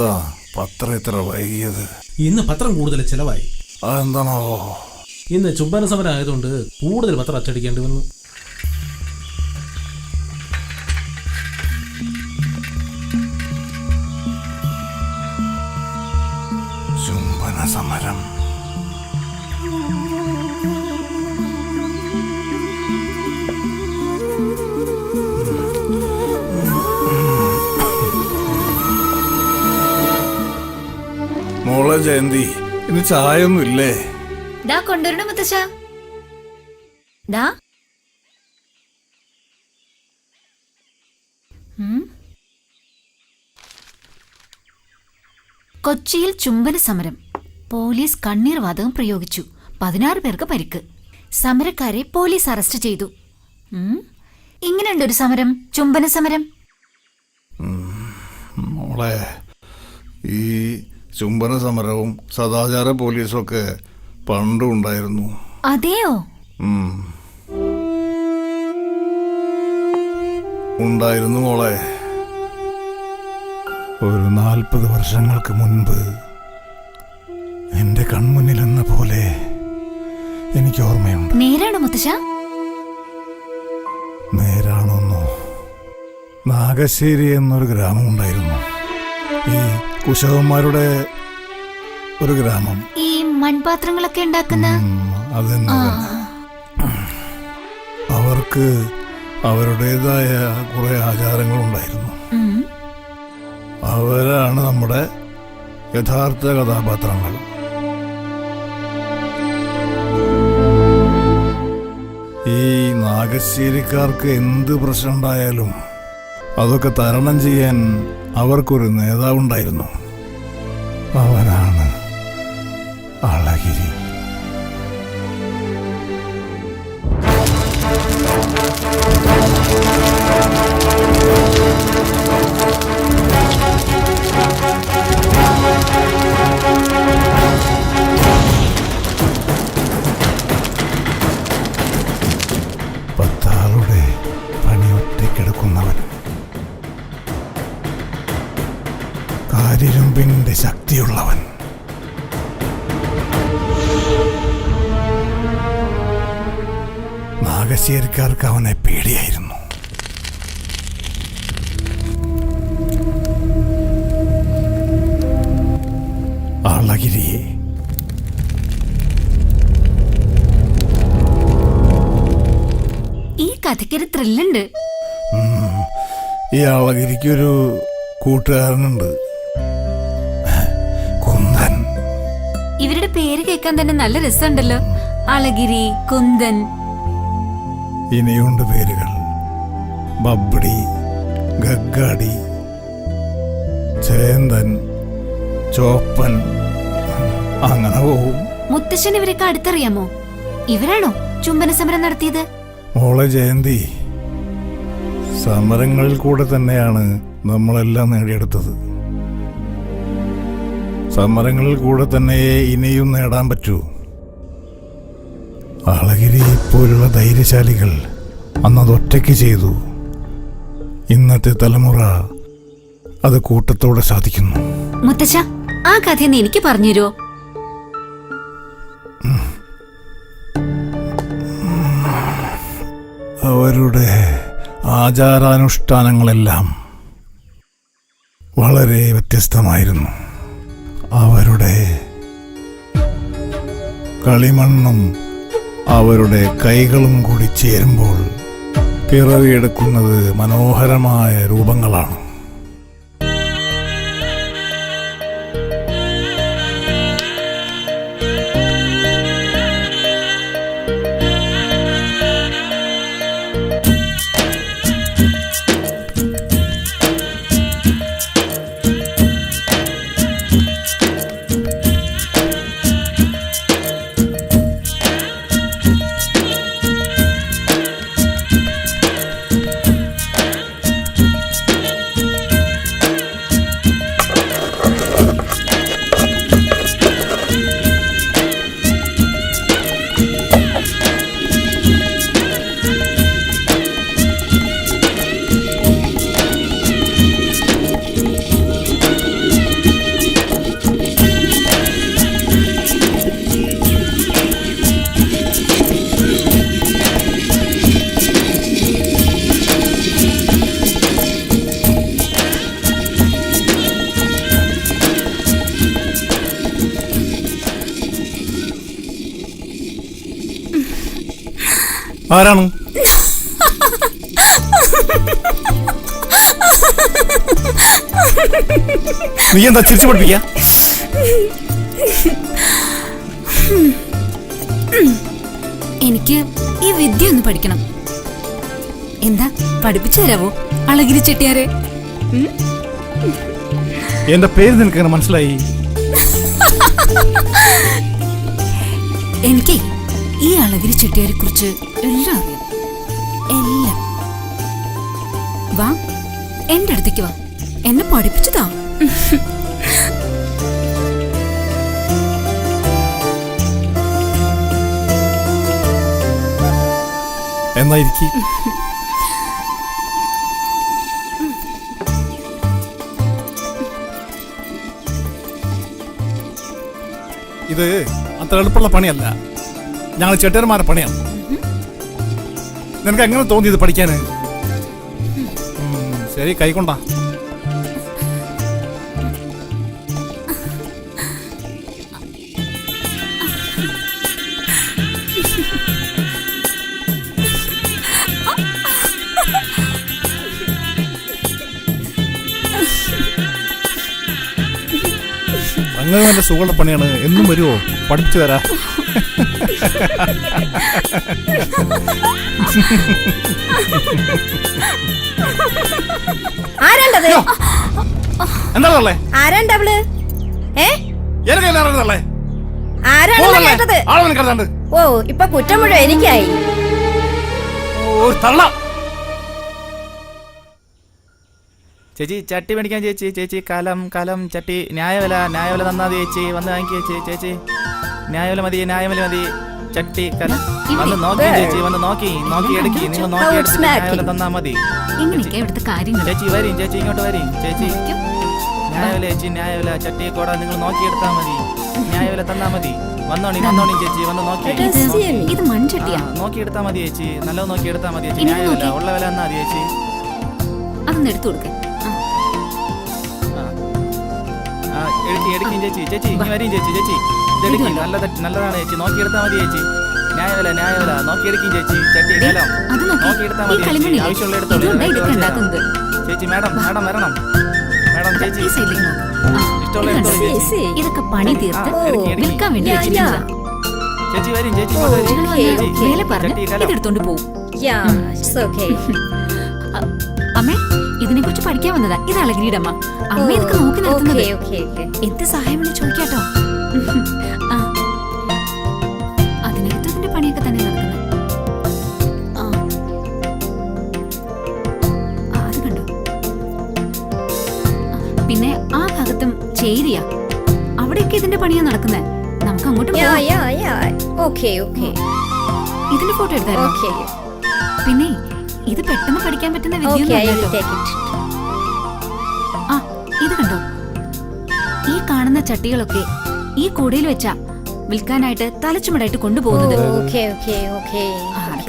എന്താ പത്രം ഇത്ര വൈകിയത്? ഇന്ന് പത്രം കൂടുതൽ ചിലവായി. അതെന്താണോ? ഇന്ന് ചുംബന സമരം ആയതുകൊണ്ട് കൂടുതൽ പത്രം അച്ചടിക്കേണ്ടി വന്നു. ചുംബന സമരം. മോളെ ജയന്തി, ഇന്ന് ചായൊന്നും ഇല്ലേ? ദാ കൊണ്ടുവരണോ മുത്തശ്ശ. ദാ കൊച്ചിയിൽ ചുംബന സമരം. പോലീസ് കണ്ണീർ വാതകം പ്രയോഗിച്ചു. 16 പേർക്ക് പരിക്ക്. സമരക്കാരെ പോലീസ് അറസ്റ്റ് ചെയ്തു. ഇങ്ങനെയുണ്ട് ഒരു സമരം, ചുംബന സമരം. മോളെ, ഈ ചുംബന സമരവും സദാചാര പോലീസും ഒക്കെ പണ്ടും ഉണ്ടായിരുന്നു. അതെയോ? ഉണ്ടായിരുന്നു മോളെ. ഒരു 40 വർഷങ്ങൾക്ക് മുൻപ് എന്റെ കൺമുന്നിലെന്ന പോലെ എനിക്ക് ഓർമ്മയുണ്ട്. നേരാണോ മുത്തശ്ശ? നേരാണോന്നോ? നാഗശ്ശേരി എന്നൊരു ഗ്രാമം ഉണ്ടായിരുന്നു. ഈ കുശവന്മാരുടെ ഒരു ഗ്രാമം. ഈ മൺപാത്രങ്ങളൊക്കെ ഉണ്ടാക്കുന്ന അതന്നെ. അവർക്ക് അവരുടേതായ കുറെ ആചാരങ്ങളുണ്ടായിരുന്നു. അവരാണ് നമ്മുടെ യഥാർത്ഥ കഥാപാത്രങ്ങൾ. ഈ നാഗശ്ശേരിക്കാർക്ക് എന്ത് പ്രശ്നം ഉണ്ടായാലും അതൊക്കെ തരണം ചെയ്യാൻ അവർക്കൊരു നേതാവുണ്ടായിരുന്നു. അവനാണ് അളഗിരി. പത്താളുടെ പണി ഒറ്റയ്ക്കെടുക്കുന്നവൻ, കാര്യരുമ്പിന്റെ ശക്തിയുള്ളവൻ. നാഗശ്ശേരിക്കാർക്ക് അവനെ പേടിയായിരുന്നു. അളഗിരിയെ ഈ കഥയ്ക്കൊരു ത്രില്ലുണ്ട്. ഈ അളഗിരിക്കൊരു കൂട്ടുകാരനുണ്ട്, കുന്ദൻ. ഇവരുടെ പേര് കേൾക്കാൻ തന്നെ നല്ല രസമുണ്ടല്ലോ. അളഗിരി, കുന്ദൻ. ഇനിയുണ്ട് പേരുകൾ. ബബ്ബടി, ഗഗ്ഗാടി, ചേന്തൻ, ചോപ്പൻ, അങ്ങനെ പോവും. മുത്തശ്ശൻ ഇവരൊക്കെ അടുത്തറിയാമോ? ഇവരാണോ ചുംബന സമരം നടത്തിയത്? മോളെ ജയന്തി, സമരങ്ങളിൽ കൂടെ തന്നെയാണ് നമ്മളെല്ലാം നേടിയെടുത്തത്. സമരങ്ങളിൽ കൂടെ തന്നെ ഇനിയും നേടാൻ പറ്റൂ. അളഗിരി പോലുള്ള ധൈര്യശാലികൾ അന്നതൊറ്റയ്ക്ക് ചെയ്തു. ഇന്നത്തെ തലമുറ അത് കൂട്ടത്തോടെ സാധിക്കുന്നു. മുത്തശ്ശ, ആ കഥയെന്ന് എനിക്ക് പറഞ്ഞുതരുമോ? അവരുടെ ആചാരാനുഷ്ഠാനങ്ങളെല്ലാം വളരെ വ്യത്യസ്തമായിരുന്നു. അവരുടെ കളിമണ്ണും അവരുടെ കൈകളും കൂടി ചേരുമ്പോൾ പിറവിയെടുക്കുന്നത് മനോഹരമായ രൂപങ്ങളാണ്. ആരാണ്? നീ എന്താ ചിരിച്ചു പഠിപ്പിക്ക? എനിക്ക് ഈ വിദ്യ ഒന്ന് പഠിക്കണം. എന്താ പഠിപ്പിച്ചു തരാവോ അളഗിരി ചെട്ടിയാരെ? എന്റെ പേര് നിനക്ക് എങ്ങനെ മനസ്സിലായി? എനിക്ക് ഈ അളഗിരി ചെട്ടിയാരെ കുറിച്ച് എല്ലാം അറിയാം. എല്ലാം. വാ, എന്റെ അടുത്തേക്ക് വാ, എന്നെ പഠിപ്പിച്ചതാ. എന്നായിരിക്കും ഇത് അത്ര എളുപ്പമുള്ള പണിയല്ല. ഞങ്ങൾ ചെട്ടിയന്മാരുടെ പണിയാണ്. നിനക്ക് എങ്ങനെ തോന്നി ഇത് പഠിക്കാന്? ശരി, കൈക്കൊണ്ടാ. അങ്ങനെ നല്ല സുഖമുള്ള പണിയാണ്. എന്നും വരുമോ? പഠിപ്പിച്ചു തരാ. എന്താണല്ലേ? ഓ, ഇപ്പൊ കുറ്റം മുഴുവൻ എനിക്കായി. ചേച്ചി ചട്ടി മേടിക്കാൻ ചേച്ചി. ചേച്ചി കലം കലം ചട്ടി. ന്യായവില ന്യായവില തന്നാ ചേച്ചി. വന്ന് വാങ്ങിക്കേ ചേച്ചി. ന്യായവില മതി ചട്ടി കലം. വന്ന് നോക്കി ചേച്ചി, വന്ന് നോക്കി എടുക്കി. നിങ്ങൾ നോക്കി എടുത്തിട്ട് ന്യായവില തന്നാ മതി ചേച്ചി. വരും ചേച്ചി, ഇങ്ങോട്ട് വരും ചേച്ചി. ന്യായവില ചേച്ചി, ന്യായവില ചട്ടി കൂടെ നിങ്ങൾ നോക്കി എടുത്താ മതി. ന്യായവില തന്നാ മതി. വന്നോണി ചേച്ചി, വന്ന് നോക്കി എടുത്താ മതി ചേച്ചി. നല്ലത് നോക്കി എടുത്താ മതി ചേച്ചി. ന്യായവില ഉള്ള വില തന്നാ മതി ചേച്ചി. എടുക്കും ചേച്ചി. ഇനി വരും ചേച്ചി. ഇതെടുക്കും. നല്ലതാണ് ചേച്ചി. നോക്കിയെടുത്താ മതി ചേച്ചി. ന്യായവില നോക്കി എടുക്കും ചേച്ചി. ചട്ടി കലം നോക്കിയെടുത്താ മതി ചേച്ചി. ആവശ്യമുള്ള എടുത്തോളൂ ചേച്ചി. മാഡം വരണം. മാഡം ചേച്ചി ഇഷ്ടമുള്ള എടുത്തോളൂ ചേച്ചി. ഇതൊക്കെ പണി തീർത്ത് വിൽക്കാൻ വേണ്ടി വെച്ചിട്ടുള്ളതാ. ചേച്ചി വരും ചേച്ചി. ചട്ടി ഇതെടുത്തോണ്ട് പോവും. അമ്മേ, ഇതിനെ കുറിച്ച് പഠിക്കാൻ വന്നതാ. ഇത് അളഗിരിയുടെ അമ്മ. അമ്മ ഇതൊക്കെ നോക്കി നടത്തുന്നത്. എന്ത് സഹായം വേണ്ടി ചോദിക്കാട്ടോ. അതിനകത്ത് ഇതിന്റെ പണിയൊക്കെ തന്നെ നടക്കുന്നത്. അത് കണ്ടോ? പിന്നെ ആ ഭാഗത്തും ചേരിയാ. അവിടെയൊക്കെ ഇതിന്റെ പണിയാ നടക്കുന്നത്. നമുക്ക് അങ്ങോട്ട് ഇതിന്റെ ഫോട്ടോ എടുത്തായിരുന്നു. പിന്നെ ഇത് പെട്ടെന്ന് പഠിക്കാൻ പറ്റുന്ന വിദ്യ. ഇത് കണ്ടോ? ഈ കാണുന്ന ചട്ടികളൊക്കെ ഈ കൂടയിൽ വെച്ചാ വിൽക്കാനായിട്ട് തലച്ചുമടായിട്ട് കൊണ്ടുപോകുന്നത്.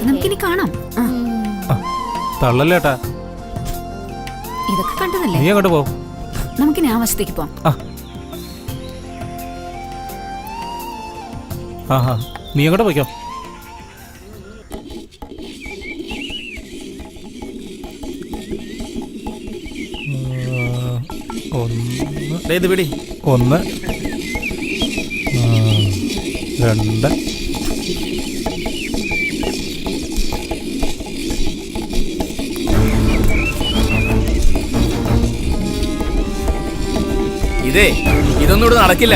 നമുക്കിനി കാണാം. തള്ളല്ലേട്ടാ, ഇതൊക്കെ കണ്ടതല്ലേ? നീ അങ്ങോട്ട് പോ. നമുക്കിനി ആ വശത്തേക്ക് പോവാം. നീ അങ്ങോട്ട് പോയിക്കോ. ഇത് പിടി. 1 2 ഇതൊന്നും ഇവിടെ നടക്കില്ല.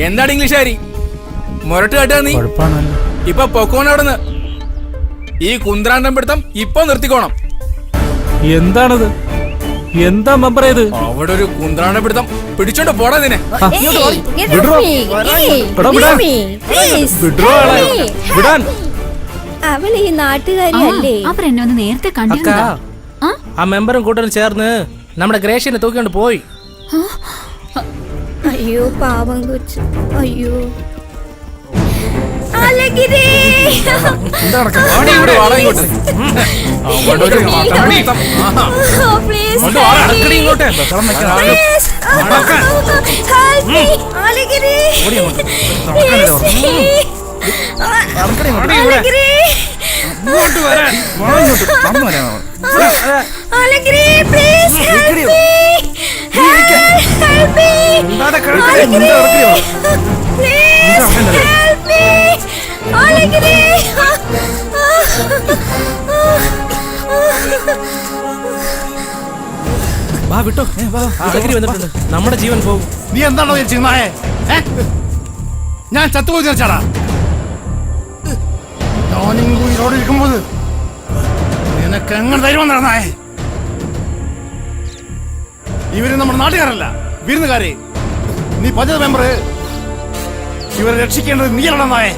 എന്താണ് ഇംഗ്ലീഷുകാരി മുരട്ട് കേട്ടാ നീ? ഇപ്പൊ പൊക്കോണവിടുന്ന്. ഈ കുന്ത്രാണ്ടം പിടുത്തം ഇപ്പൊ നിർത്തിക്കോണം. എന്താണത്? എന്താ മെമ്പർ ഇത്? അവിടെ ഒരു കുന്ത്രാണ്ടം പിടുത്തം പിടിച്ചോണ്ട് പോടാ നിന്നെ. അവൾ ഈ നാട്ടുകാരിയല്ലേ? അവരെന്നെ ഒന്ന് നേരത്തെ കണ്ടിരുന്നതാ. ആ മെമ്പറും കൂട്ടരും ചേർന്ന് നമ്മുടെ ഗ്രേഷ്യനെ തൂക്കിക്കൊണ്ട് പോയി. അയ്യോ പാവം കൊച്ചു. അയ്യോ Alagiri please Alagiri Alagiri please help me Alagiri വാ വിട്ടോ, അളഗിരി വന്നിട്ടുണ്ട്. നമ്മുടെ ജീവൻ പോകും. നീ എന്താണോ ചെയ്യുന്നേ? ഞാൻ ചത്തുപോയി തീർച്ചാടാ. ഞാനിങ്ങോട്ട് ഇരിക്കുമ്പോൾ നിനക്ക് എങ്ങനെ ധൈര്യം നടന്നായേ? ഇവര് നമ്മുടെ നാട്ടുകാരല്ല, വിരുന്നുകാരെ. നീ പഞ്ചായത്ത് മെമ്പർ, ഇവരെ രക്ഷിക്കേണ്ടത് നീയാണെന്നായേ.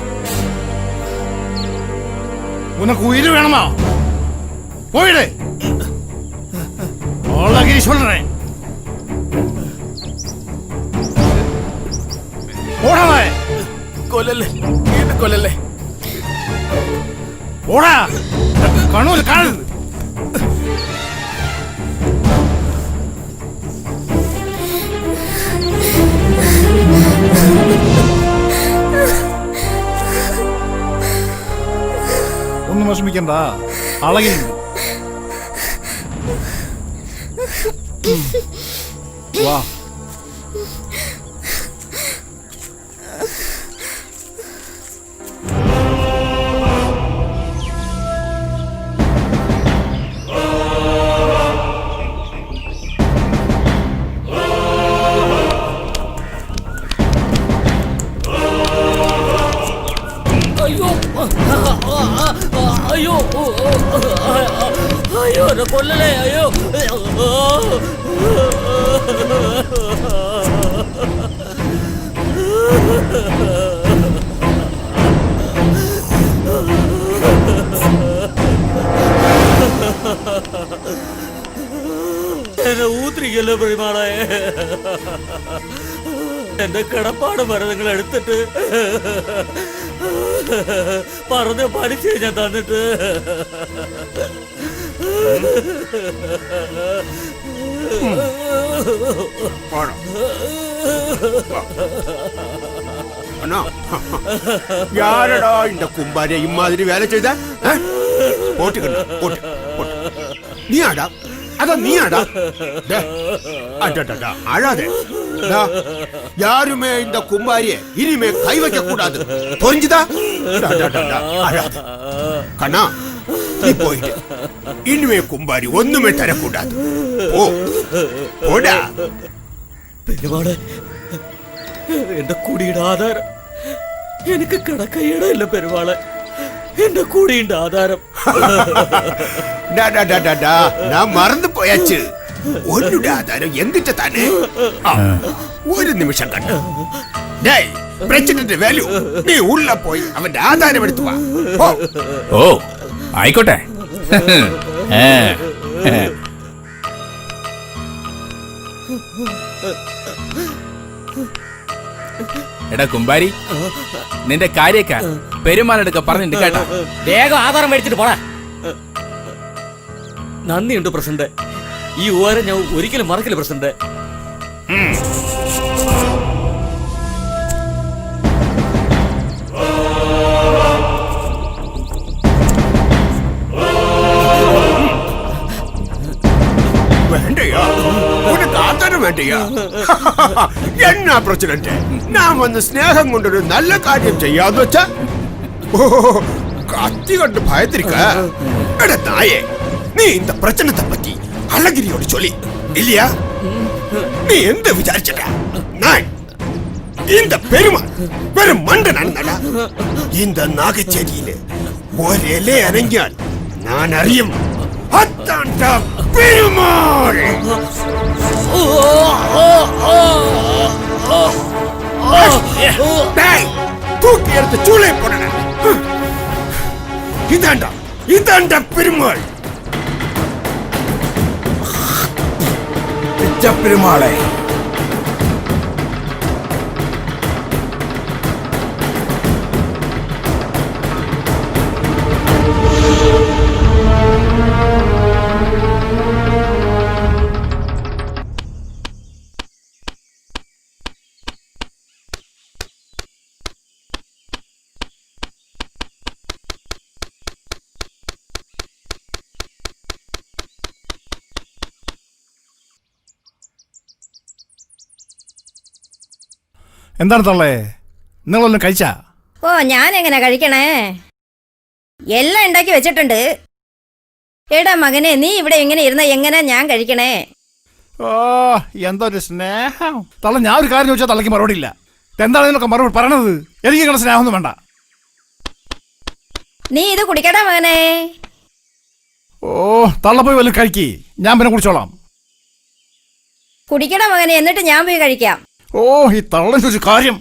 ഉനക്ക് ഉയിര് വേണമോ? പോയിടേ അളഗിരി சொல்றே. ഓടാ കൊല്ലല്ലേ, വീണ്ടും കൊല്ലല്ലേ. ഓടാ, കണ്ണൂർ കാണരുത്. ഒന്നും വിഷമിക്കണ്ട, അളകിരി. വാ. അയ്യോ അയ്യോ കൊല്ലലേ, അയ്യോ. എന്നെ ഊത്തിരിക്കല്ലോ പെരുമാളെ. എന്റെ കിടപ്പാട് മരുന്നുകൾ എടുത്തിട്ട് പറഞ്ഞ പലിശ ഞാൻ തന്നിട്ട് யாரடா இந்த கும்பாரிய இம்மாதிரி வேலை செய்த? போட்டுக்கணும், நீயாடா? அதான் நீயாடா? அழாதே. யாருமே இந்த கும்பாரிய இனிமே கை வைக்க கூடாது, புரிஞ்சுதா? அழாத கண்ணா, நீ போயிட்டு இனிமே கும்பாரி ஒண்ணுமே தரக்கூடாது. போடா. പെരുമാളെ, എന്റെ കുടിയുടെ ആധാരം എനിക്ക് കിടക്കയിടയില്ല പെരുമാളെ. എന്റെ കുടിയുടെ ആധാരം நான் மறந்து போயாச்சு. உன்னுடைய ஆதாரம் எங்கிட்ட தானே? ஒரு நிமிஷம் கண்ணு. டேய், பிரச்சனை வேல்யூ. நீ உள்ள போய் அவன் ஆதாரம் எடுத்து வா. ഓ ആയിക്കോട്ടെ. എടാ കുമ്പാരി, നിന്റെ കാര്യക്ക പെരുമാളെടുക്ക പറഞ്ഞിട്ട് കേട്ടാ. വേഗം ആധാരം മേടിച്ചിട്ട് പോടാ. നന്ദിയുണ്ട് പ്രസിഡന്റ്. ഈ ഉപകാരം ഞാൻ ഒരിക്കലും മറക്കില്ല പ്രസിഡന്റ്. வேண்டையா? உனக்கு ஆதாரம் வேண்டையா? என்ன பிரசிடண்ட், நான் வந்து ஸ்நேகம் கொண்டு ஒரு நல்ல காரியம் செய்யாது வச்சா கத்தி கண்டு பயத்திருக்க. எட தாயே, நீ இந்த பிரச்சனத்தை பத்தி அழகிரியோட சொல்லி இல்லையா? நீ எந்த விசாரிச்சடா? நான் இந்த பெருமாள் வெறும் மண்டன் நடந்தடா. இந்த நாகச்சேரியில ஒரு இலை இறங்கியால் நான் அறியும். அத்தான்டா பெருமாள். தூக்கி எடுத்து சூளை போட. இதாண்டா பெருமாள். பெருமாளை എന്താണ് തള്ളേ, നിങ്ങളെല്ലാം കഴിച്ചാ? ഓ ഞാൻ എങ്ങനെ കഴിക്കണേ, എല്ലാം ഉണ്ടാക്കി വെച്ചിട്ടുണ്ട്. എടാ മകനെ, നീ ഇവിടെ ഇങ്ങനെ ഇരുന്ന എങ്ങനെ ഞാൻ കഴിക്കണേ? ഓ എന്തൊരു സ്നേഹം തള്ള. ഞാൻ ഒരു കാര്യം ചോദിച്ചാൽ തള്ളക്ക് മറുപടി ഇല്ല. എന്താണ് നിനക്ക് മറുപടി പറയണത്? എനിക്ക് ഇങ്ങനെ സ്നേഹമൊന്നും വേണ്ട. നീ ഇത് കുടിക്കടാ മകനെ. ഓ തള്ള പോയി വല്ലതും കഴിക്കി, ഞാൻ പിന്നെ കുടിച്ചോളാം. കുടിക്കടാ മകനെ, എന്നിട്ട് ഞാൻ പോയി കഴിക്കാം. ഓ ഈ തള്ള ചോദിച്ച കാര്യം.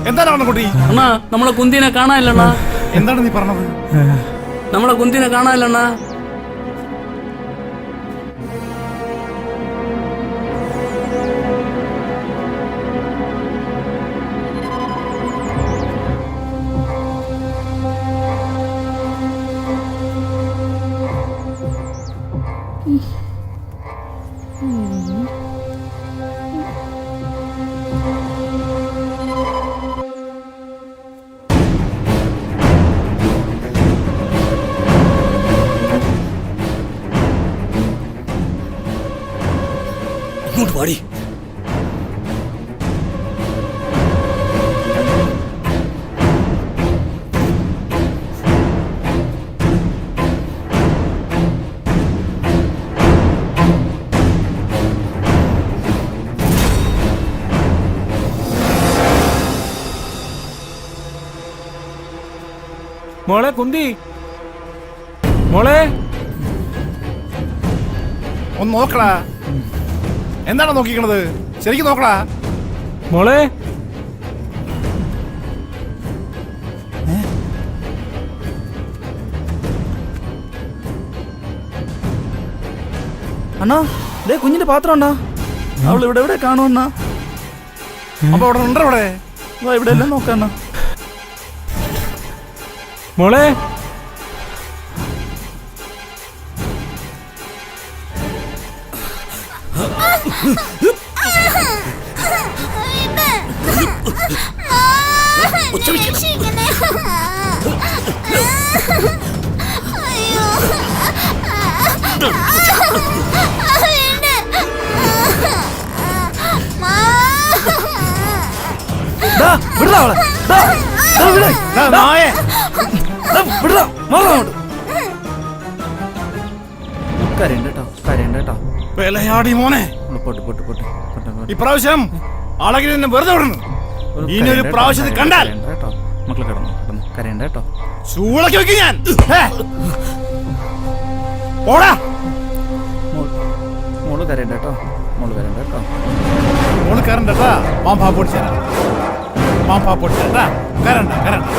എന്താണ് കുട്ടി? അണ്ണാ നമ്മളെ കുന്തിനെ കാണാനില്ലണ്ണാ. എന്താണ് നീ പറഞ്ഞത്? നമ്മളെ കുന്തിനെ കാണാനില്ലണ്ണാ. ഇങ്ങോട്ട് പാടി. മോളെ കുന്തി, മോളെ ഒന്ന് നോക്കടാ. എന്താണ് നോക്കിക്കണത്? ശരിക്കും നോക്കടാ. മോളെ അണ്ണാ ദേ കുഞ്ഞിന്റെ പാത്രം ഉണ്ടോ? അവൾ ഇവിടെ എവിടെ കാണുമെന്നാ? അപ്പൊ അവിടെ ഉണ്ടോ? അവിടെ ഇവിടെ എല്ലാം നോക്കാണ്ണ. മോളെ വിലയാടി മോനെ. ഇപ്രാവശ്യം ആളെങ്കിലും എന്നെ വെറുതെ വിടുന്നു. ഇനി ഒരു പ്രാവശ്യത്തിൽ കണ്ടാൽ മക്കളെ കിടന്നു കിടന്നു കരയണ്ട കേട്ടോ. ചൂളക്കി വെക്കും ഞാൻ. ഓടാ. മോള് കരയണ്ട കേട്ടോ. മോള് കരയണ്ട കേട്ടോ. മോള് കരണ്ടട്ടാ. മാമ്പാ പൊടിച്ചാ മാമ്പാ പൊടിച്ചാ. കരണ്ട കരണ്ട.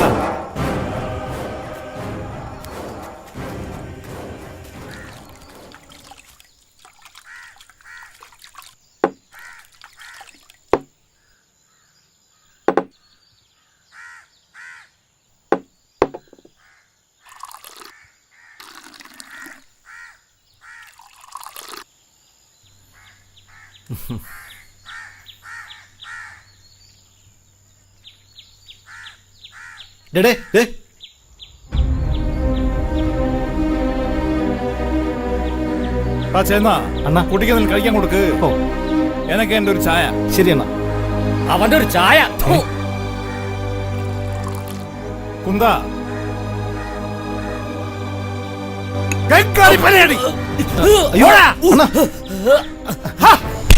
ചേന്നാ അണ്ണാ കുട്ടിക്ക് കഴിക്കാൻ കൊടുക്ക്. എനക്ക് എന്റെ ഒരു ചായ. ശരി അണ്ണാ. അവന്റെ ഒരു ചായ. കുന്ത ഗംഗാളി പലയടി. അയ്യോ അണ്ണാ.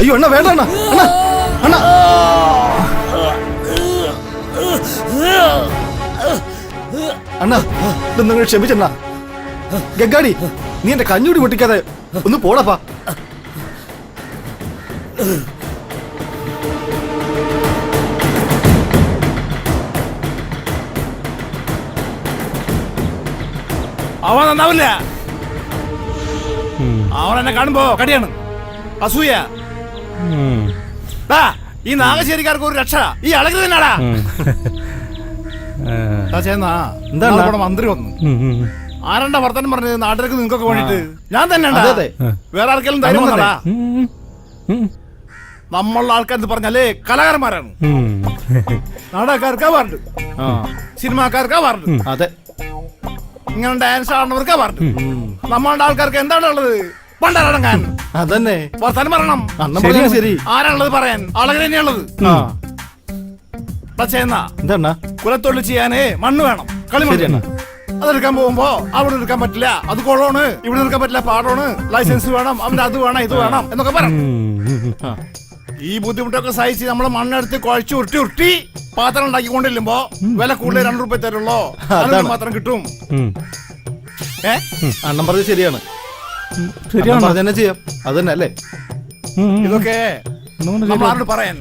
അയ്യോ അണ്ണാ വേണ്ട അണ്ണാ. അണ്ണാ അണ്ണാ നിങ്ങൾ ക്ഷമിച്ചണ്ണാ. ഗംഗാടി നീ എന്റെ കഞ്ഞൂടി പൊട്ടിക്കാതെ ഒന്ന് പോടപ്പാ. അവൻ നന്നാവില്ല. അവൻ എന്നെ കാണുമ്പോ കടിയാണ്, അസൂയ. ഈ നാഗശ്ശേരിക്കാർക്ക് ഒരു രക്ഷ ഈ അളകി തന്നെയാടാ. എന്താ മന്ത്രി വന്നു ആരണ്ട വർത്തനം പറഞ്ഞത് നാട്ടിലേക്ക് നിങ്ങൾക്കൊക്കെ വേണ്ടിട്ട്? ഞാൻ തന്നെ വേറെ ആർക്കെങ്കിലും ധൈര്യം വന്നടാ. നമ്മളുടെ ആൾക്കാർ പറഞ്ഞാലേ കലാകാരന്മാരാണ്. നാടകക്കാർക്കാ പറഞ്ഞു, സിനിമാക്കാർക്കാ പറഞ്ഞു, അതെ ഇങ്ങനെ ഡാൻസ് ആടുന്നവർക്കാ പറഞ്ഞു. നമ്മളുടെ ആൾക്കാർക്ക് എന്താണ് ഉള്ളത്? പണ്ടടങ്ങാൻ അതന്നെ വർത്തമാനം പറയണം. ശരി ആരാണുള്ളത് പറയാൻ? ആളുകൾ തന്നെയുള്ളത്. എന്താ കുലത്തൊഴിൽ ചെയ്യാനേ മണ്ണ് വേണം, കളിമണ്ണ്. അതെടുക്കാൻ പോകുമ്പോ അവിടെ എടുക്കാൻ പറ്റില്ല, അത് കുളമാണ്, ഇവിടെ എടുക്കാൻ പറ്റില്ല, പാടമാണ്, ലൈസൻസ് വേണം, അവന്റെ അത് വേണം, ഇത് വേണം എന്നൊക്കെ പറയണം. ഈ ബുദ്ധിമുട്ടൊക്കെ സഹിച്ച് നമ്മള് മണ്ണെടുത്ത് കുഴച്ച് ഉരുട്ടി ഉരുട്ടി പാത്രം ഉണ്ടാക്കിക്കൊണ്ടില്ലുമ്പോ വില കൂടുതൽ 2 രൂപ തരുള്ളൂ, മാത്രം കിട്ടും. അണ്ണൻ പറഞ്ഞത് ശരിയാണ്. തന്നെ ചെയ്യാം. അത് തന്നെ അല്ലേ? ഇതൊക്കെ നമ്മളാരോട് പറയാൻ?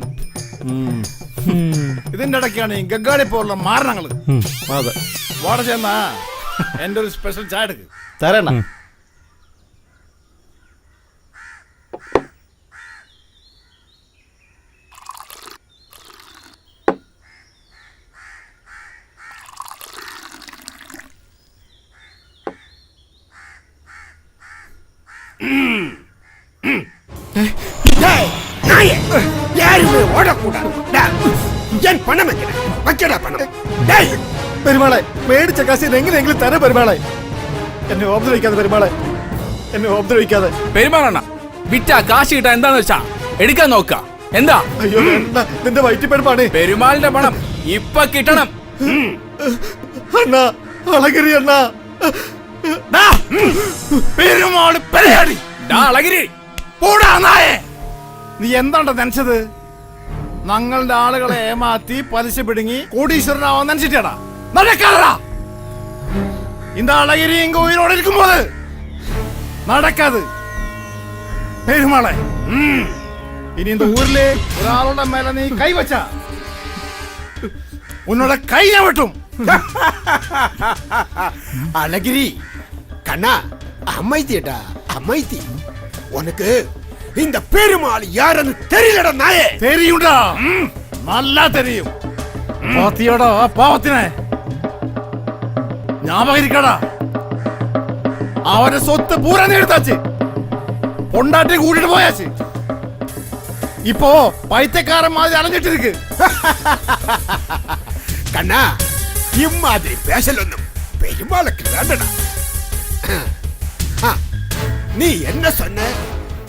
ഇതിന്റെ ഇടയ്ക്കാണ് ഈ ഗംഗാടി പോലുള്ള മാരണങ്ങള്. അതെ വാട ചെന്നാ എന്റെ ഒരു സ്പെഷ്യൽ ചായ എടുക്ക്. തരണ. പെരുമാളെ മേടിച്ച കാശ് എങ്ങനെയെങ്കിലും തരാം. പെരുമാളെ എന്നെ ഉപദ്രവിക്കാതെ, പെരുമാളെ എന്നെ ഉപദ്രവിക്കാതെ. പെരുമാളണ്ണ വിറ്റ കാശ് കിട്ടാൻ എന്താന്ന് വെച്ചാ എടുക്കാൻ നോക്ക. എന്താ? അയ്യോ നിന്റെ വയറ്റിപ്പഴപ്പാണ്. പെരുമാളിന്റെ പണം ഇപ്പൊ കിട്ടണം. അണ്ണാ അളഗിരി അണ്ണാ. പെരുമാള് പെരയാടി. അളഗിരി നീ എന്താണ്ട നനച്ചത്? ഞങ്ങളുടെ ആളുകളെ ഏമാത്തി പലിശ പിടുങ്ങി കോടീശ്വരനാവാൻ നനച്ചിട്ടാടാ. നടക്കാതാ இந்த அழகிரி இங்க உயிரோடு இருக்கும்போது நடக்காது. பெருமாளை இனி இந்த ஊர்ல ஒரு ஆளோட மேல நீ கை வச்சா உன்னோட கைய வெட்டும். அழகிரி கண்ணா அமைதியடா அமைதி. உனக்கு இந்த பெருமாள் யாருன்னு தெரியலடா நாயே. தெரியும்டா, நல்லா தெரியும். பாத்தியாடா பாவத்தினே, ஞாபகம் இருக்கடா? അവന്റെ സ്വത്ത് പൂരാ എടുത്താച്ച്, പൊണ്ടാട്ടി കൂട്ടിട്ട് പോയാച്ച്. ഇപ്പോ പൈത്തക്കാരൻ മാതിരി അലഞ്ഞിട്ടിരിക്ക്. கண்ணா இம்மாதிரி பேசலொன்னும் பெருமாளுக்கு வேண்டடா. நீ என்ன சொன்ன?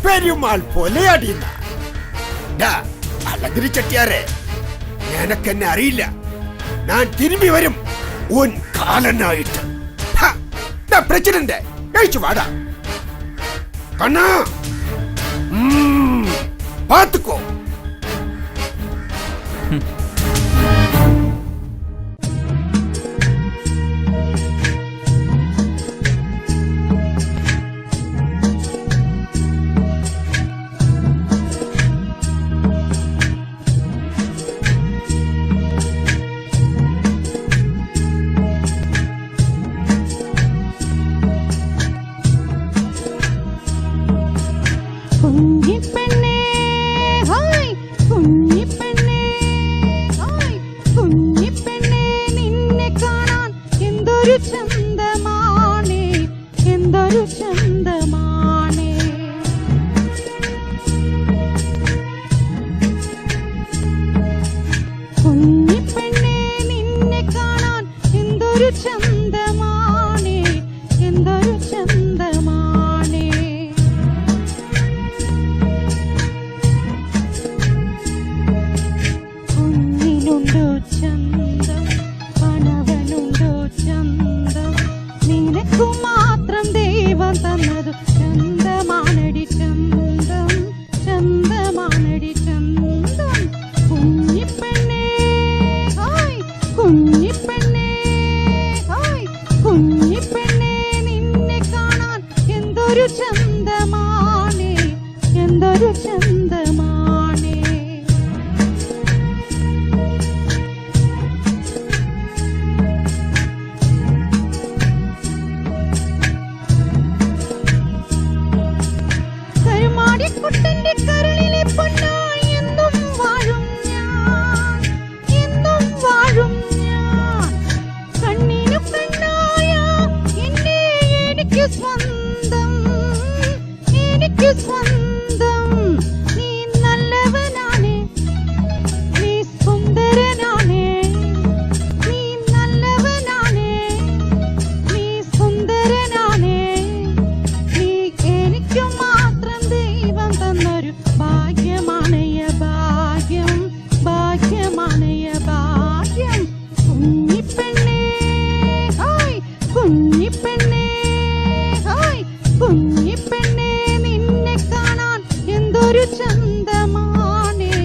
பெருமாள் பொலையாடினா? அழகிரி செட்டியாரே, எனக்கு என்ன அறியிല്ല. நான் திரும்பி வரும் உன் காலனாயிட்டு. பிரச்சனை கழிச்சு வாடா கண்ணா. பாத்துக்கோ. എന്തൊരു ചന്തമാണേ. കരുമാടിക്കുട്ടന്റെ കരളിലെ പൊന്നായി എന്നും വാഴും ഞാൻ, എന്നും വാഴും ഞാൻ. കണ്ണിനു കണ്ണായ എന്നെ എനിക്ക് സ്വന്തം, എനിക്ക് സ്വന്തം. നീ നല്ലവനാണേ, നീ സുന്ദരനാണേ, നീ നല്ലവനാണേ, നീ സുന്ദരനാണേ. നീ എനിക്ക് മാത്രം ദൈവം തന്നൊരു ഭാഗ്യമാണയ ഭാഗ്യം, ഭാഗ്യമാണയ ഭാഗ്യം. കുഞ്ഞിപ്പെണ്ണേ ഹായ്, കുഞ്ഞിപ്പെണ്ണേ ഹായ്, കുഞ്ഞിപ്പെണ്ണേ നിന്നെ കാണാൻ എന്തൊരു ചന്തമാണേ,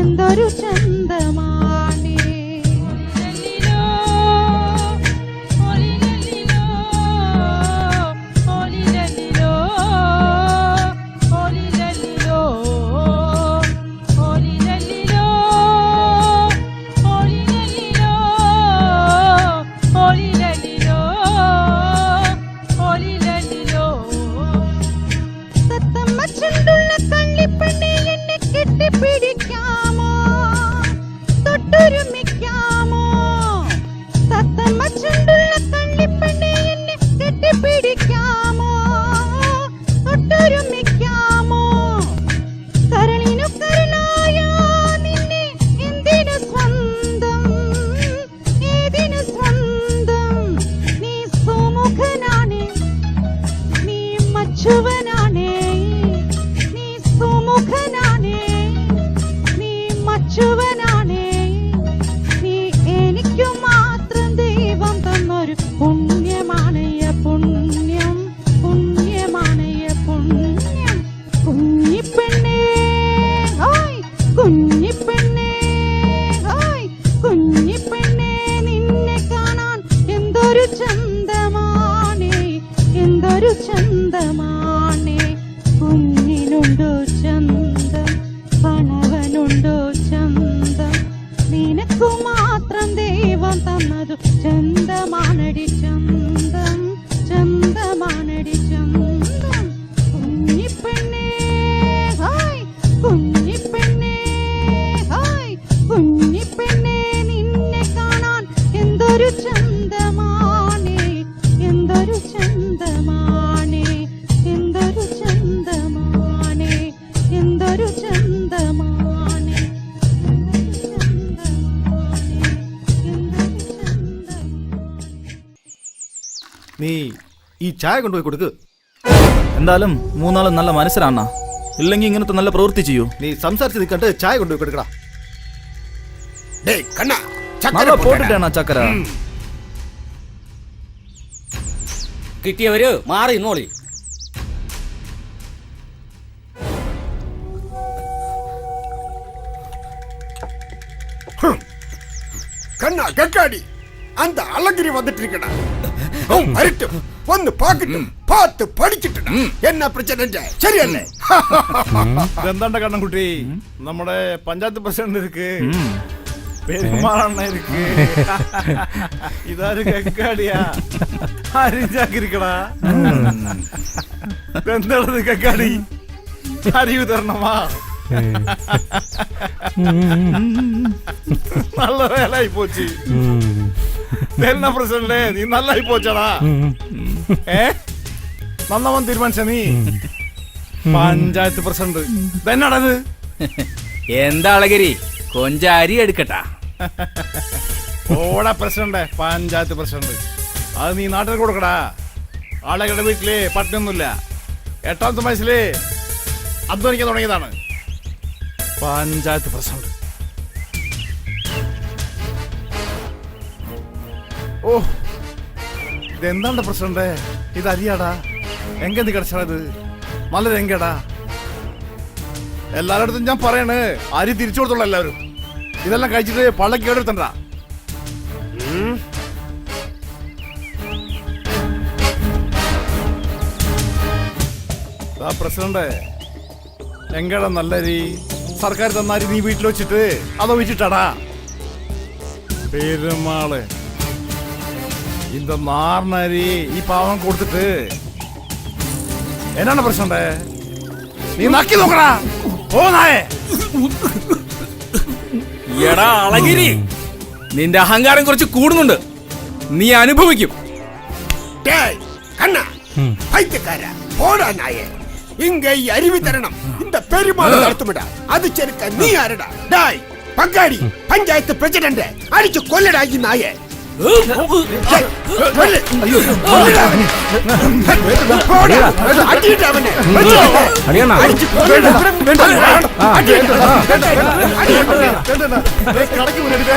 എന്തൊരു ചന്തമാണേ. തത്തമ്മ ചുണ്ടുള്ള കള്ളിപ്പെണ്ണേ എന്നെ കെട്ടിപ്പിടിക്കാമോ, തൊട്ടുരുമിക്കാമോ. തത്തമ്മ ചുണ്ടുള്ള കള്ളിപ്പെണ്ണേ എന്നെ കെട്ടിപ്പിടിക്കാമോ, തൊട്ടുരുമിക്കാമോ. കരളിനു കരളായ നിന്നെ എന്തിനു സ്വന്തം, ഏതിനു സ്വന്തം. നീ സുമുഖനാണേ, നീ മച്ചുവനാണേ, നീ സുമുഖനാണേ, നീ മച്ചുവനാണേ. നീ എനിക്കു മാത്രം ദൈവം തന്നൊരു പുണ്യമാണയ പുണ്യം, പുണ്യമാണയ പുണ്യം. കുഞ്ഞിപ്പെണ്ണേ ഹായ്, കുഞ്ഞിപ്പെണ്ണേ ഹായ്, കുഞ്ഞിപ്പെണ്ണേ നിന്നെ കാണാൻ എന്തൊരു ചന്തമാണേ, എന്തൊരു ചന്തമാണേ. കുഞ്ഞിനുണ്ടോ ചന്തം, പണവനുണ്ടോ ചന്തം. നിനക്കു മാത്രം ദൈവം തന്നതു ചന്തമാണടി ചന്തം, ചന്തമാണടി ചന്തം. കുഞ്ഞിപ്പെണ്ണേ ഹായ്, കുഞ്ഞിപ്പെണ്ണേ ഹായ്, കുഞ്ഞിപ്പെണ്ണേ നിന്നെ കാണാൻ എന്തൊരു ചന്തമാണേ, എന്തൊരു ചന്തമാണേ, എന്തൊരു ചന്തമാണേ, എന്തൊരു ചന്തമാണേ, എന്തൊരു ചന്തമാണേ, എന്തൊരു ചന്തമാണേ. നീ ഈ ചായ കൊണ്ടുപോയി കൊടുക്ക്. എന്തായാലും മൂന്നാളും നല്ല മനസ്സിലാണ, ഇല്ലെങ്കിൽ ഇങ്ങനത്തെ നല്ല പ്രവൃത്തി ചെയ്യൂ. നീ സംസാരിച്ച് നിൽക്കണ്ട് ചായ കൊണ്ടുപോയി കൊടുക്കടാ. டேய் கண்ணா சக்கரை നല്ല போட்டுடா. പോട്ടിട്ടാണ് ചക്കര. കിട്ടിയവര് മാറി നോളി. கண்ணா கக்காடி அந்த அழகிரி வந்துட்டு இருக்கடா. அவன் வரட்டும், வந்து பார்க்கட்டும், பார்த்து படிக்கட்டுடா. என்ன பிரச்சனை சரியല്ലേ? ഇതെന്താണ്ട കണ്ണൻകുട്ടി, നമ്മുടെ പഞ്ചായത്ത് പ്രസിഡന്റ് ഇരിക്ക്, പെരുമാറണ്ണ ഇരിക്ക്, ഇതാര് കക്കാടിയാ അരിഞ്ചാക്കിരിക്കടാ. എന്താണത് കക്കാടി, അറിവ് തരണമാ. നല്ല വേലായി പോச்சு. என்ன പ്രസിഡന്റ്, നീ നല്ലായി പോച്ചടാ. നന്നവൻ തീരുമാനിച്ച നീ പഞ്ചായത്ത് പ്രസിഡന്റ് ഇതെന്നാടത്? എന്താ അളഗരി, കൊഞ്ച അരി എടുക്കട്ടാ. ഓടെ പ്രസിഡന്റ്, പഞ്ചായത്ത് പ്രസിഡന്റ്, അത് നീ നാട്ടിൽ കൊടുക്കടാ. ആളുകളുടെ വീട്ടില് പട്ടിയൊന്നുമില്ല. 8ാമത്തെ വയസ്സില് അധ്വാനിക്കാൻ തുടങ്ങിയതാണ്. പഞ്ചായത്ത് പ്രസിഡന്റ്. ഓ, ഇതെന്താണ്ട പ്രസിഡന്റ്, ഇത് അരിയാടാ. എങ്കെന്ത് കിടച്ചത് നല്ലത് എങ്കേടാ. എല്ലാവരുടെ ഞാൻ പറയണ്, അരി തിരിച്ചു കൊടുത്തോളൂ എല്ലാവരും. ഇതെല്ലാം കഴിച്ചിട്ട് പള്ളക്ക് കേടെടുത്തണ്ട. പ്രസിഡന്റ്, എങ്കട നല്ലരി സർക്കാർ തന്നാരി നീ വീട്ടിൽ വെച്ചിട്ട് അതോ വെച്ചിട്ടാടാ പെരുമാള് இந்த നാർനരി ഈ പാവം കൊടുത്തിട്ട് എന്നാണ് പ്രശ്നം നീ നക്കി നോക്കടാ ഓ നായേ എടാ അളഗിരി, നിന്റെ അഹങ്കാരം കുറച്ച് കൂടുന്നുണ്ട്, നീ അനുഭവിക്കും. டேய் கண்ணா பைத்தியக்காரா போடா நாயே, இங்க அறிவி தரணும் இந்த பெருமாள் நடத்துமிடா. அது செருக்க நீ யாருடா? டேய் பங்காளி, பஞ்சாயத்து பிரசிடென்ட் அடிச்சு கொல்லடா இந்த நாயே. கடைக்கு முன்னாடி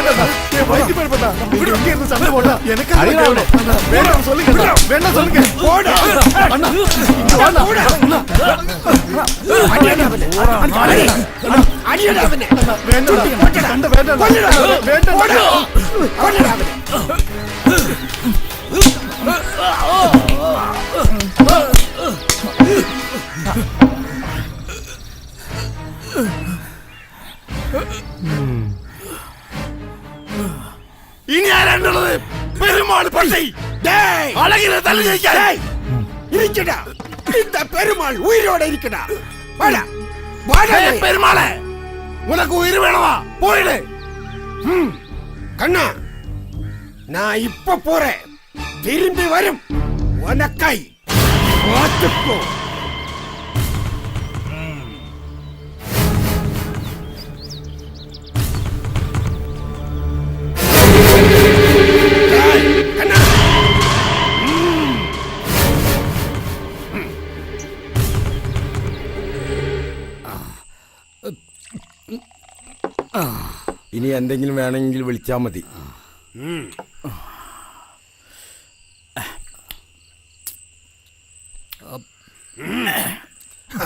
சண்டை போட்டா எனக்கு வேண்டாம் சொல்லுங்க, வேண்டாம் சொல்லுங்க. போடா ഇനി ആരാണ്ടുള്ളത്? പെരുമാൾ പട്ടി അഴകിനെ തല്ലി ജയിക്കാൻ இருக்கடா, இந்த பெருமாள் உயிரோட இருக்கடா. வாடா பெருமாளே, உனக்கு உயிர் வேணவா? போயிடு. கண்ணா, நான் இப்ப போறேன், திரும்பி வரும் உனக்காய் பார்த்துக்கோ. கண்ணா, ഇനി എന്തെങ്കിലും വേണമെങ്കിൽ വിളിച്ചാൽ മതി.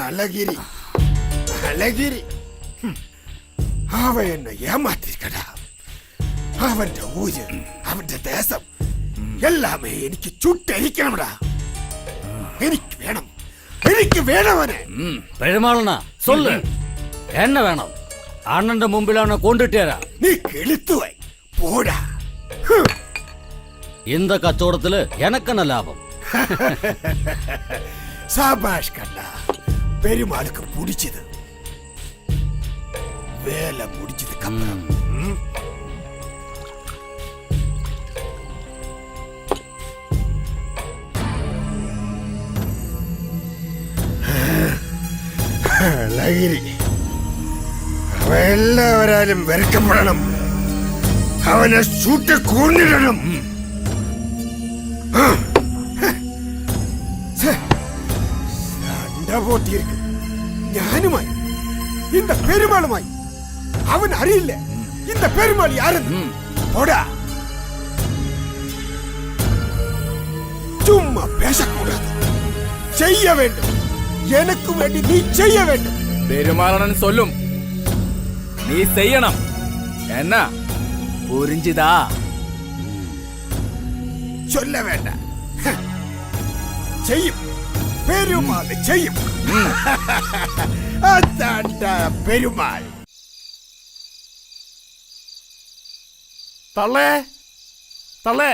അളഗിരി, അളഗിരി, അവ എന്നെ ഏമാത്തിരിക്കടാ. അവന്റെ ഊര്, അവന്റെ ദേശം എല്ലാമേ എനിക്ക് ചുട്ടരിക്കണമടാ. എനിക്ക് വേണം, എനിക്ക് വേണവനെ. പെരുമാളണ്ണ சொல்லு, என்ன வேணும்? அண்ணன் மும்பிலான கொண்டுட்டேரா. നീ കെളുത്തുവായി പോടാ. இந்த கச்சோடத்துல எனக்கு என்ன லாபம்? சாபாஷ் கண்ணா, பெருமாளுக்கு பிடிச்சது வேலை முடிச்சதுக்கு அப்புறம் അളഗിരി അവ എല്ലാവരാലും വെറുക്കപ്പെടണം. അവനെ ചൂട്ട് കൊണ്ടിടണം. சண்டை போட்டியிருக்கு ஞானுமாய், இந்த பெருமாளுமாய். அவன் அறியல இந்த பெருமாள் யாருன்னு. போடா, சும்மா பேசக்கூடாது, செய்ய வேண்டும். எனக்கு வேண்டி நீ செய்ய வேண்டும். பெருமாளன் சொல்லும், நீ செய்யணும். என்ன புரிஞ்சுதா? சொல்ல வேண்டாம், செய்யும். பெருமாள் செய்யும். அதான்டா பெருமாள். തള്ളേ തള്ളേ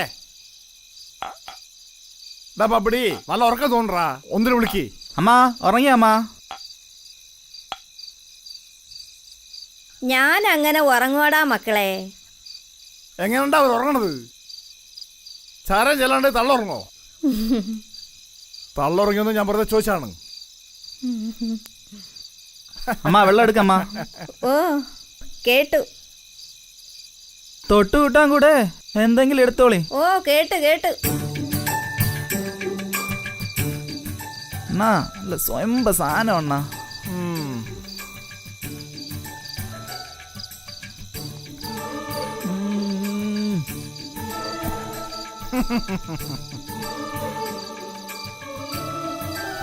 പപ്പടി നല്ല ഉറക്കം തോന്നറാ, ഒന്നിനു വിളിക്ക്. അമ്മ ഉറങ്ങിയ അമ്മ? ഞാൻ അങ്ങനെ ഉറങ്ങോടാ മക്കളെ. എങ്ങനെയുണ്ടാ അവർ ഉറങ്ങണത്? ചാരം ചെല്ലാണ്ട് തള്ളുറങ്ങോ? തള്ളുറങ്ങിയൊന്നും ഞാൻ വെറുതെ ചോദിച്ചാണ്. അമ്മ വെള്ളം എടുക്കമ്മ. ഓ കേട്ടു. തൊട്ട് കിട്ടാൻ കൂടെ എന്തെങ്കിലും എടുത്തോളി. ഓ കേട്ടു കേട്ടു. അണ്ണാ അല്ല സ്വയംഭ സാധനം അണ്ണാ.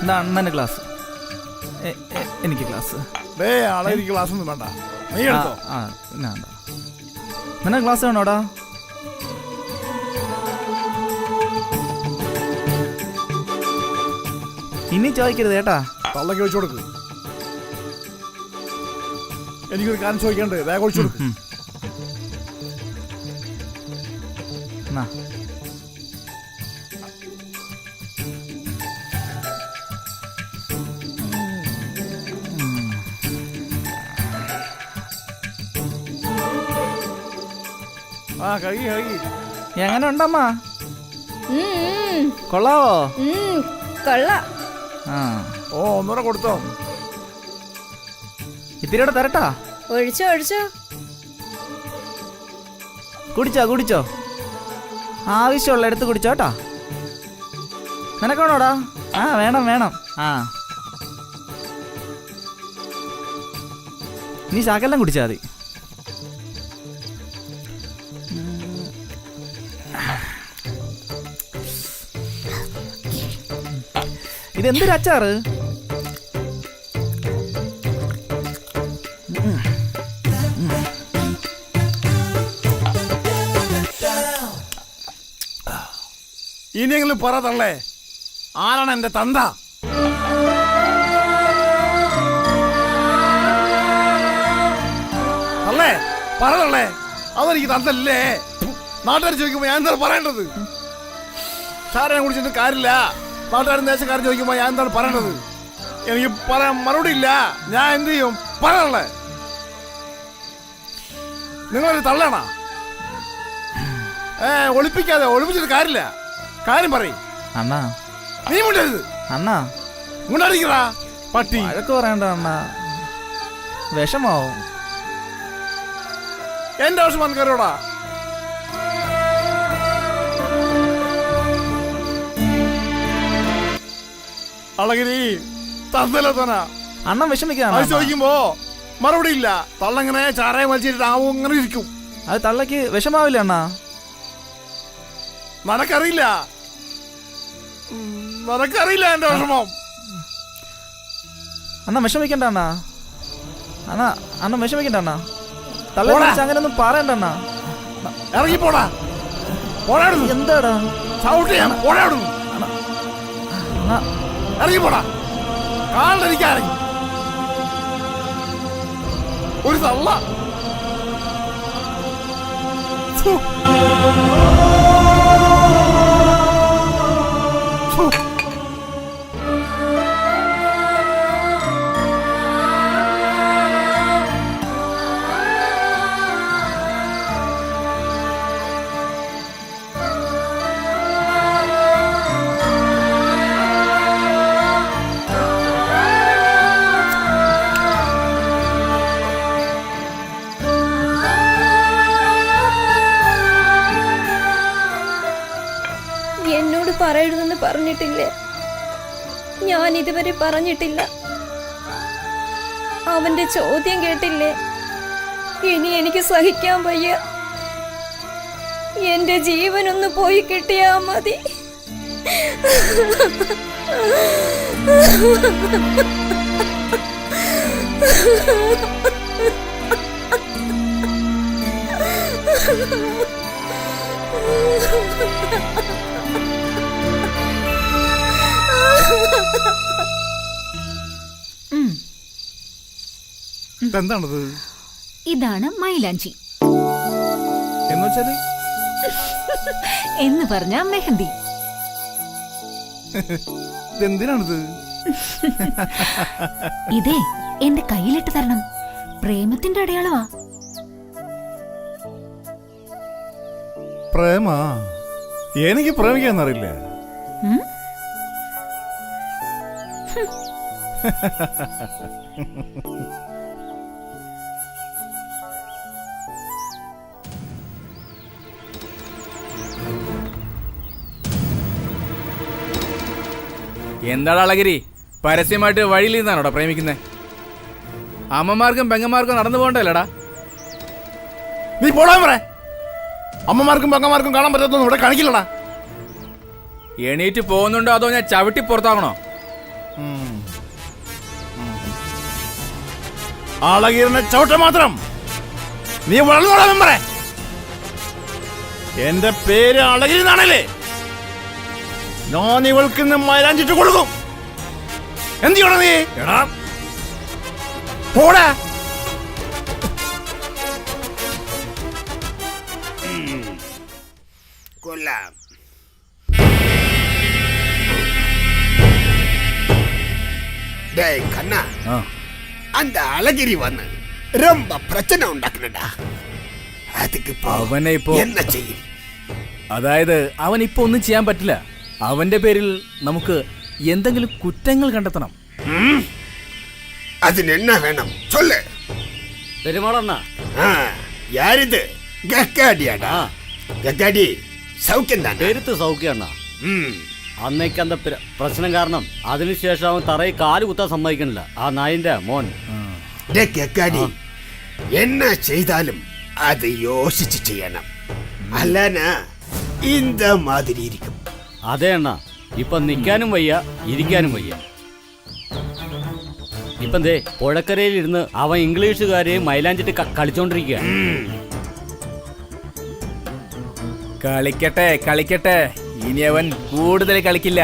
എന്താ അണ്ണന്റെ ക്ലാസ്? എനിക്ക് ക്ലാസ്. ആളെ ക്ലാസ് ഒന്നും വേണ്ട, നീ എടുത്തോ. പിന്നെ വേണ്ട. നിനക്ക് ക്ലാസ് വേണോടാ? ഇനി ചോദിക്കരുത് കേട്ടാ. തള്ളക്ക് വെച്ചു കൊടുക്ക്. എനിക്കൊരു കാര്യം ചോദിക്കണ്ടേ, വേഗം ഒഴിച്ചു കൊടുക്കും. എന്നാ ആ കഴുകി കഴുകി. എങ്ങനെ ഉണ്ടമ്മ? ഉം, കൊള്ളാവോ? ഉം, കൊള്ളാം. ആ ഓ ഒന്നുകൂടെ കൊടുത്തോ. ഇത്തിരിയോടെ തരട്ടാ? ഒഴിച്ചോ ഒഴിച്ചോ. കുടിച്ചോ ആവശ്യമുള്ള എടുത്ത് കുടിച്ചോ കേട്ടാ. നിനക്കാണോടാ? ആ വേണം. ആ നീ ശാക്കെല്ലാം കുടിച്ചാ മതി. ഇതെന്തൊരു അച്ചാറ്? ഇനിയെങ്കിലും പറ തള്ളേ, ആരാണ് എന്റെ തന്ത? തള്ളേ പറ തള്ളേ, അതെനിക്ക് തന്തല്ലേ. നാട്ടുകാർ ചോദിക്കുമ്പോ ഞാൻ എന്താണ് പറയേണ്ടത്? ഷാരനെ കുടിച്ചിട്ട് കാര്യമില്ല. നാട്ടുകാരൻ ദേശക്കാരൻ ചോദിക്കുമ്പോ ഞാൻ എന്താണ് പറയേണ്ടത്? എനിക്ക് പറയാൻ മറുപടി ഇല്ല. ഞാൻ എന്ത് ചെയ്യും? പറ തള്ളേ. നിങ്ങളൊരു തള്ളേണ. ഒളിപ്പിക്കാതെ, ഒളിപ്പിച്ചിട്ട് കാര്യമില്ല. കാര്യം പറയും. അണ്ണാ നീ മുണ്ടരുത്. അണ്ണാ മുണ്ടടിക്കടാ പട്ടി. വഴക്ക് പറയണ്ട അണ്ണാ, വിഷമാവും. എന്റെ ആവശ്യം മനക്കാരോടാ. അളകിരി തന്നല്ലോ തന. അണ്ണൻ വിഷമിക്കാണ്. അത് ചോദിക്കുമ്പോ മറുപടി ഇല്ല. തള്ളങ്ങനെ ചാരായം വലിച്ചിട്ട് ആവും അങ്ങനെ ഇരിക്കും. അത് തള്ളക്ക് വിഷമാവില്ല അണ്ണാ. നിനക്കറിയില്ല എന്റെ വിഷമം. അണ്ണ വിഷമിക്കണ്ട അണ്ണാ. അണ്ണ വിഷമിക്കണ്ട അണ്ണാ. തള്ള അങ്ങനെയൊന്നും പറയണ്ട അണ്ണാ. ഇറങ്ങിപ്പോടാ. എന്താടാ സൗണ്ട് ചെയ്യാൻ പോടാടുന്നു. ഇറങ്ങിപ്പോടാ. കാലിരിക്കാറങ്ങി ഒരു തള്ള. എന്നോട് പറയരുതെന്ന് പറഞ്ഞിട്ടില്ലേ? ഞാൻ ഇതുവരെ പറഞ്ഞിട്ടില്ല. അവന്റെ ചോദ്യം കേട്ടില്ലേ? ഇനി എനിക്ക് സഹിക്കാൻ വയ്യ. എന്റെ ജീവനൊന്ന് പോയി കിട്ടിയാ മതി. എന്താണത്? ഇതാണ് മൈലാഞ്ചി. എന്നുവെച്ചാല് എന്ന് പറഞ്ഞ മെഹന്തി. ഇതെന്തിനാണിത്? ഇതേ എന്റെ കയ്യിലിട്ട് തരണം. പ്രേമത്തിന്റെ അടയാളമാ. പ്രേമ? എനിക്ക് പ്രേമിക്കാന്നറിയില്ല. എന്താണ് അളഗിരി, പരസ്യമായിട്ട് വഴിയിൽ നിന്നാണോടാ പ്രേമിക്കുന്നേ? അമ്മമാർക്കും പെങ്ങന്മാർക്കും നടന്നു പോകണ്ടല്ലേടാ? നീ പോടാൻ പറ. അമ്മമാർക്കും പെങ്ങന്മാർക്കും കാണാൻ പറ്റാത്തൊന്നും ഇവിടെ കാണിക്കില്ലടാ. എണീറ്റ് പോകുന്നുണ്ടോ അതോ ഞാൻ ചവിട്ടി പുറത്താകണോ? ആളകീറിനെ ചവിട്ട മാത്രം നീ വളർന്നോടാ മെമ്പറെ. എന്റെ പേര് അളകിരി എന്നാണല്ലേ? ഞാൻ ഇവൾക്ക് മൈലാഞ്ചിട്ട് കൊടുക്കും. എന്ത് ചെയ്യണം നീ? പോടാ. கொல்லாம். டேய் கண்ணா, அந்த அழகிரி வந்து ரொம்ப பிரச்சனை ഉണ്ടാക്കുന്നുണ്ടാ. அதுக்கு അവനെ ഇപ്പോ என்ன ചെയ്യും? അതായത് അവൻ ഇപ്പൊ ഒന്നും ചെയ്യാൻ പറ്റില്ല. അവന്റെ പേരിൽ നമുക്ക് എന്തെങ്കിലും കുറ്റങ്ങൾ കണ്ടെത്തണം. അതിന് என்ன வேணும் சொல்லு. പെരുമാളണ്ണ, யாரிது? கக்காடியாடா. கக்காடி சௌக்கியம் தானே? പെരുത്ത് സൗഖ്യണ്ണ. അന്നേക്ക് അന്ത പ്രശ്നം കാരണം അതിനുശേഷം അവൻ തറയിൽ കാല് കുത്താൻ സമ്മതിക്കണില്ല. ആ നായിന്റെ മോൻ. கக்காடி என்ன செய்தாலும் அதை யோசிச்சு செய்யணும். அல்லனா இந்த மாதிரி இருக்கும். അതെ അണ്ണ, ഇപ്പൊ നിൽക്കാനും വയ്യ, ഇരിക്കാനും വയ്യ. ഇപ്പം ദേ പുഴക്കരയിൽ ഇരുന്ന് അവൻ ഇംഗ്ലീഷുകാരെയും മൈലാഞ്ചിട്ട് കളിച്ചോണ്ടിരിക്കുക. കളിക്കട്ടെ കളിക്കട്ടെ, ഇനി അവൻ കൂടുതൽ കളിക്കില്ല.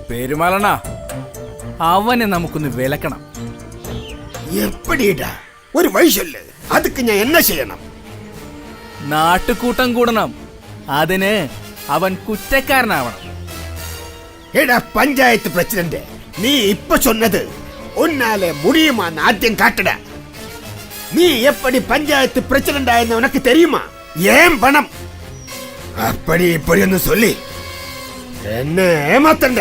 പെരുമാളണ്ണ, അവനെ നമുക്കൊന്ന് വിലക്കണം. எப்படிடா? ஒரு வழி சொல்லு. அதுக்கு ഞാൻ என்ன செய்யணும்? നാട്ടുകൂട്ടം കൂടണം. അതിന് അവൻ കുറ്റക്കാരനാവണം. ஏடா பஞ்சாயத்து பிரசிடண்ட், நீ இப்ப சொன்னது உன்னால முடியுமான்னு ஆத்தியம் காட்டுடா. நீ எப்படி பஞ்சாயத்து பிரசிடண்ட் ஆயிருந்த உனக்கு தெரியுமா? ஏன் பணம் அப்படி இப்படி ஒன்னு சொல்லி என்ன ஏமாத்தண்ட.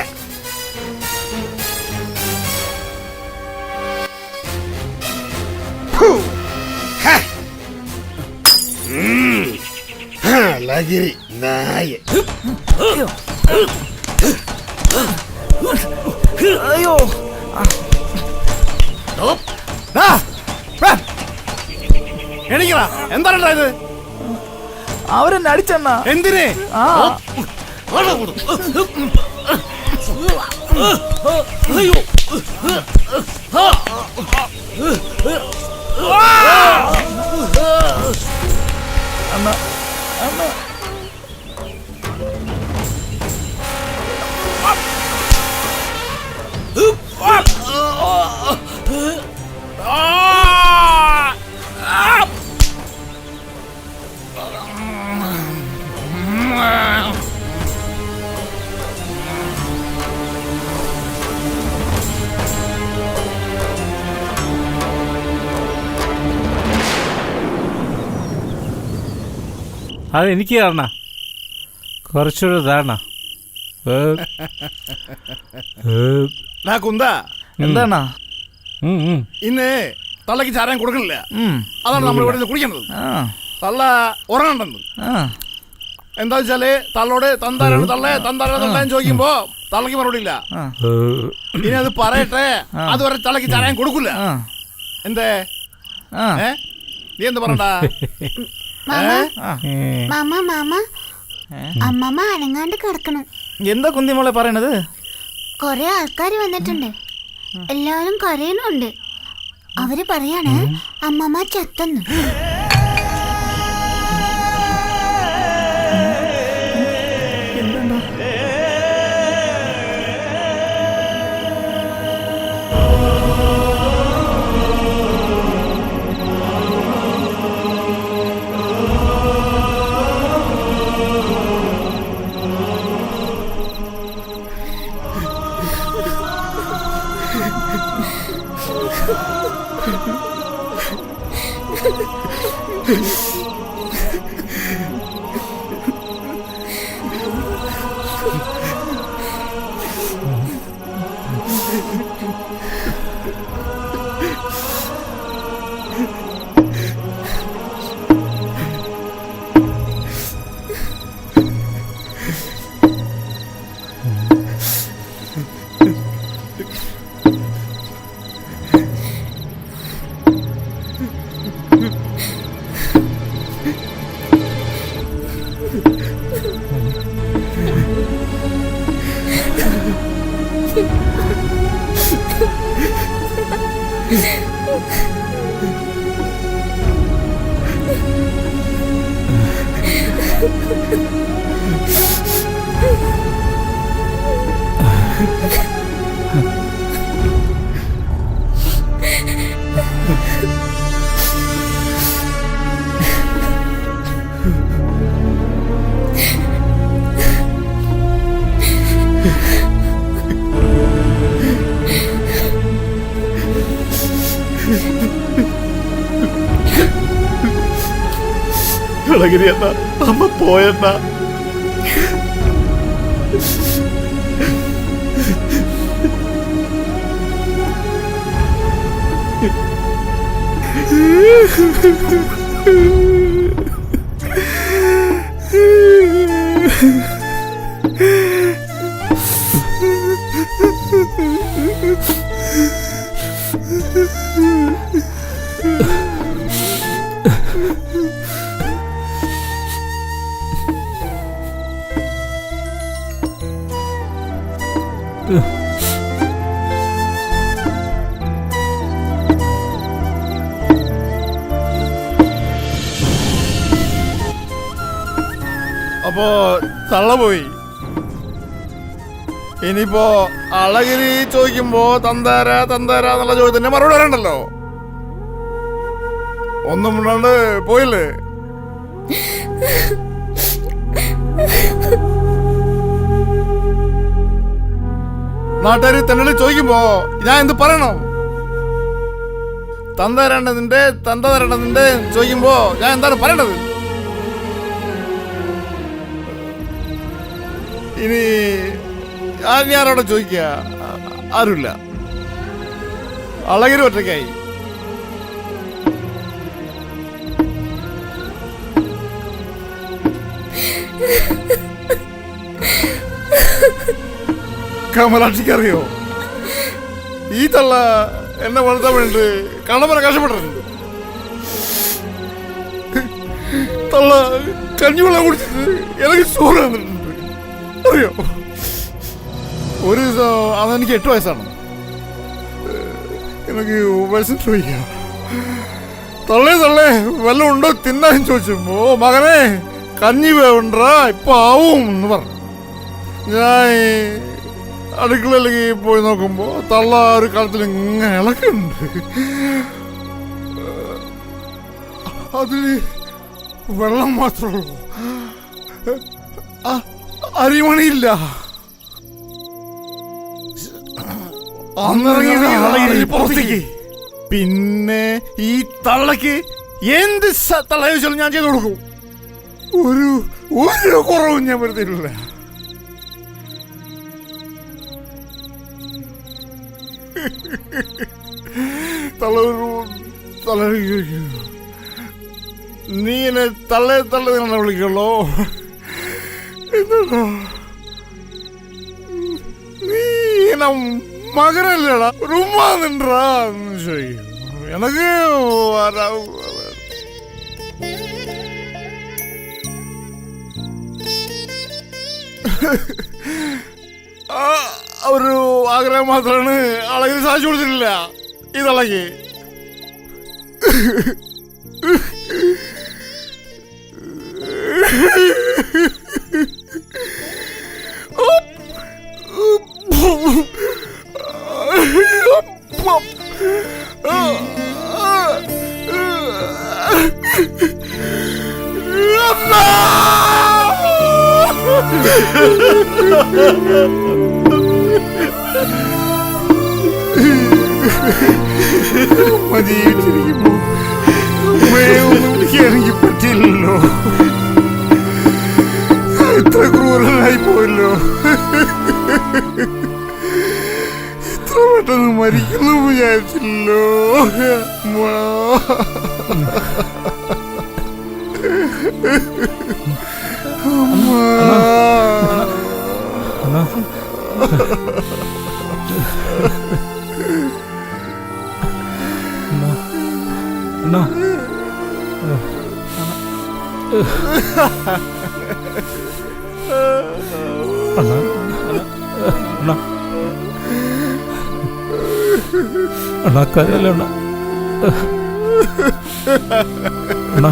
லகிரி நாய. അയ്യോ, എണീക്കടാ. എന്താണടാ ഇത്? അവരെന്നെ അടിച്ചെണ്ണ. എന്തിന്? അത് എനിക്ക് കാണണ കുറച്ചൊരു ധാരണ. കുന്താ, എന്താണ് ഇന്ന് തള്ളക്ക് ചാരാൻ കൊടുക്കണില്ല. അതാണ് നമ്മൾ ഇവിടെ നിന്ന് കുടിക്കുന്നത്. തള്ള ഉറങ്ങണ്ടെന്ന്. എന്താ വെച്ചാല് തള്ളോട് തന്താരാണ് തള്ളേ തന്താരാണ് തള്ളേന്ന് ചോദിക്കുമ്പോ തള്ളക്ക് മറുപടി ഇല്ല. ഇനി അത് പറയട്ടെ, അതുവരെ തള്ളക്ക് ചാരാൻ കൊടുക്കില്ല. എന്തേ നീ എന്ത് പറയണ്ടാ? മാമ മാമ അമ്മമ്മ അനങ്ങാണ്ട് കിടക്കണം. എന്താ കുന്തി മോളെ പറയണത്? കൊറേ ആൾക്കാർ വന്നിട്ടുണ്ട്. എല്ലാവരും കരയുന്നുണ്ട്. അവര് പറയാണ് അമ്മമ്മ ചത്തെന്ന്. അളഗിരി അണ്ണ, അമ്മ പോയണ്ണ. അപ്പോ തള്ള പോയി. ഇനിയിപ്പോ അളഗിരി ചോദിക്കുമ്പോ തന്താര തന്താര എന്നുള്ള ചോദ്യത്തിന്റെ മറുപടി വരണ്ടല്ലോ. ഒന്നും മുണ്ടാണ്ട് പോയില്ലേ? നാട്ടുകാര് തന്നെ ചോദിക്കുമ്പോ ഞാൻ എന്ത് പറയണം? തന്ത തരേണ്ടതിന്റെ ചോദിക്കുമ്പോ ഞാൻ എന്താണ് പറയേണ്ടത്? ഇനി ആരോടെ ചോദിക്കുക? ആരുമില്ല. അളഗിരി ഒറ്റയ്ക്കായി. കമലാക്ഷിക്കറിയോ, ഈ തള്ള എന്നെ വളർത്താൻ വേണ്ടി കണ്ണപ്പന കഷ്ടപ്പെട്ടിട്ടുണ്ട്. തള്ള കഞ്ഞിവെള്ളം കുടിച്ചിട്ട് എനിക്ക് ചോറ് തന്നിട്ടുണ്ട്. അറിയോ, ഒരു ദിവസം അതെനിക്ക് 8 വയസ്സാണ്. എനിക്ക് വിശന്നിട്ട് വയ്യ. തള്ളേ വല്ലതും ഉണ്ടോ തിന്നാൻ ചോദിച്ചപ്പോ മകനെ കഞ്ഞി വേണ്ടാ ഇപ്പൊ ആവും എന്ന് പറഞ്ഞു. ഞാൻ അടുക്കളയിലേക്ക് പോയി നോക്കുമ്പോ തള്ള ഒരു കാലത്തിൽ ഇങ്ങനെ ഇളക്കുന്നുണ്ട്. അതില് വെള്ളം മാത്രമേ ഉള്ളൂ, അരിമണിയില്ല. അന്നിറങ്ങി പുറത്തേക്ക്. പിന്നെ ഈ തള്ളക്ക് എന്ത് തള്ള ചോദിച്ചാലും ഞാൻ ചെയ്തു കൊടുക്കും. ഒരു കുറവും ഞാൻ വരുത്തിയിട്ടില്ല. നീ എന്നെ തള്ളെ വിളിക്കല്ലോ. എന്താ നീ മകനല്ലടാ റുമ്മാ നിൻറാ ചോദിക്കും. എനക്ക് ഒരു ആഗ്രഹം മാത്രമാണ് അളകിന് സാധിച്ചു കൊടുത്തിട്ടില്ല ഈ തള്ളക്ക്. മതിയിട്ടിരിക്കുമ്പോ ഒന്നും പിടിക്കാനെനിക്ക് പറ്റില്ലല്ലോ. ഇത്ര ക്രൂരനായി പോയല്ലോ. ഇത്ര പെട്ടെന്ന് മരിക്കുന്നു വിചാരിച്ചില്ലോ. No. അണ്ണാ കരയല്ലേ അണ്ണാ. അണ്ണാ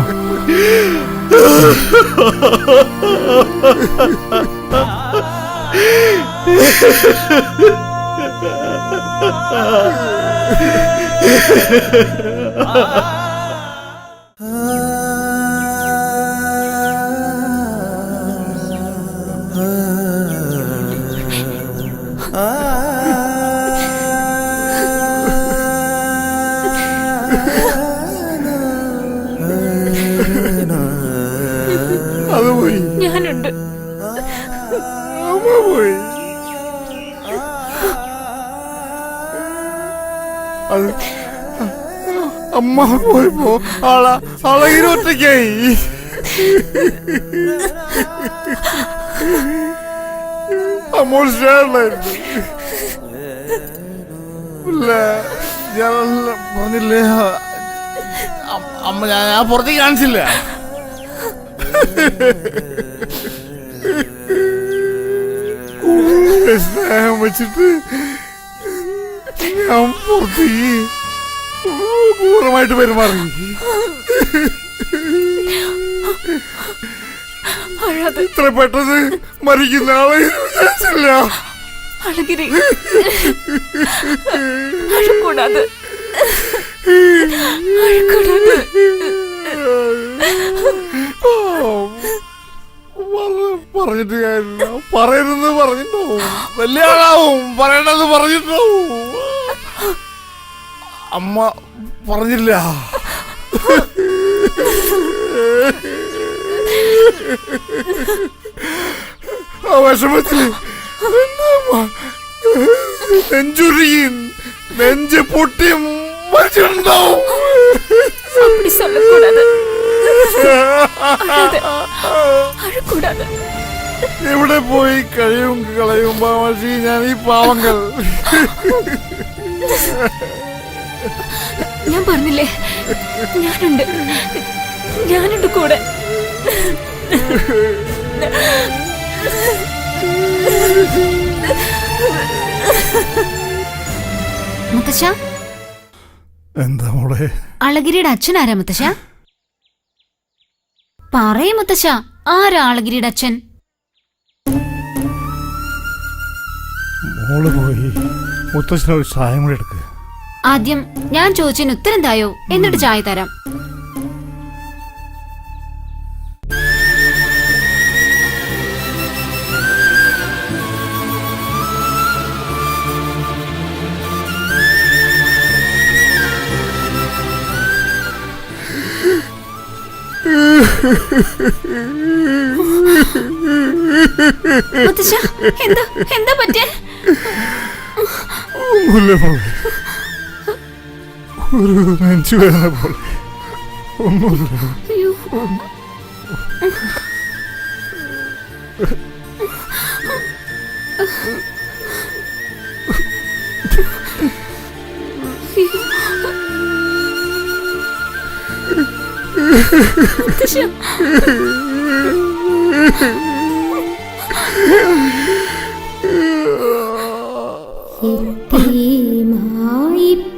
ഞാനുണ്ട്. അമ്മ പോയി. അത് അമ്മ പോയപ്പോ അളകിന് ഒറ്റയ്ക്കായി. അമ്മ സ്റ്റാൻഡായിരുന്നു. ഇല്ല, ഞാൻ പറഞ്ഞില്ലേ അമ്മ, ഞാൻ പുറത്തേക്ക് കാണിച്ചില്ല. സ്നേഹം വെച്ചിട്ട് ഞാൻ പുറത്തേക്ക് ക്രൂരമായിട്ട് പെരുമാറി. ഇത്ര പെട്ടെന്ന് മരിക്കുന്ന ആളെ വിചാരിച്ചില്ല. അഴഗിരി, അഴക്കൂടാതെ, അഴക്കൂടാതെ. പറഞ്ഞിട്ട് കാര്യമില്ല. പറയരുതെന്ന് പറഞ്ഞിട്ടുണ്ടാവും, വലിയ ആളാവും, പറയണമെന്ന് പറഞ്ഞിട്ടുണ്ടാവും. അമ്മ പറഞ്ഞില്ല. ആ വിഷമത്തില് നെഞ്ചുരുകി, നെഞ്ച് പൊട്ടി മരിച്ചിട്ടുണ്ടാവും. എവിടെ പോയി കഴിയും കളയും മാമി ഞാൻ ഈ പാവങ്ങൾ. ഞാൻ പറഞ്ഞില്ലേ, ഞാനുണ്ട് കൂടെ. മുത്തശ്ശ, എന്താ മോളെ? അളഗിരിയുടെ അച്ഛനാരാ മുത്തശ്ശ? പറയ് മുത്തശ്ശ, ആരാ അളഗിരിയുടെ അച്ഛൻ? മോള് പോയി മുത്തശ്ശനൊരു ചായം കൂടെ എടുക്കുക. ആദ്യം ഞാൻ ചോദിച്ചതിന് ഉത്തരം തായോ, എന്നിട്ട് ചായ തരാം. മുത്തശ്ശ, എന്താ പറ്റേ? ഒരു നെഞ്ചു വേദന പോലെ. ഒന്നുമില്ല.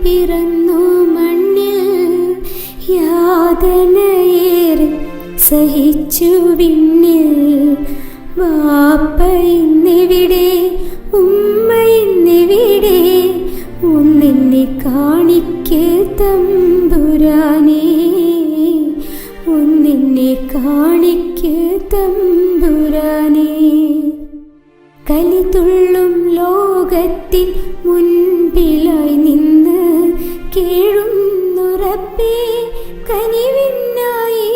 പിറന്നു മണ്ണിൽ യാതനയേറെ സഹിച്ചു വിണ്ണിൽ. വാപ്പ ഇന്നെവിടെ, ഉമ്മ ഇന്നെവിടെ, ഒന്നെന്നെ കാണിക്ക് തമ്പുരാനേ, ഒന്നെന്നെ കാണിക്ക് തമ്പുരാനേ. കലിതുള്ളും ലോകത്തിൻ മുൻപിലായി നിന്ന് കേഴുന്നുറപ്പേ കനിവിനായി.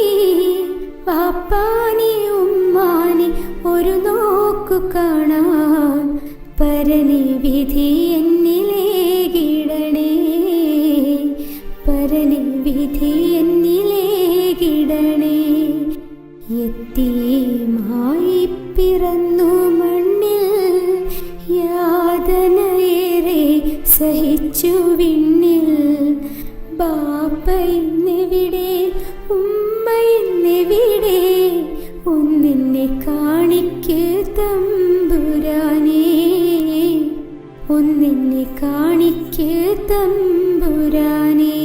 പാപ്പാനെ ഉമ്മാനെ ഒരു നോക്കു കാണാൻ പരനെ വിധി എന്നിലേകിടണേ, പരനെ വിധി എന്നിലേകിടണേ. യതീമായി പിറന്നു മണ്ണിൽ യാതനയേറെ സഹിച്ചു വിണ്ണിൽ. ബാപ്പ ഇന്നെവിടെ, ഉമ്മ ഇന്നെവിടെ, ഒന്നെന്നെ കാണിക്ക് തമ്പുരാനേ, ഒന്നെന്നെ കാണിക്ക് തമ്പുരാനേ.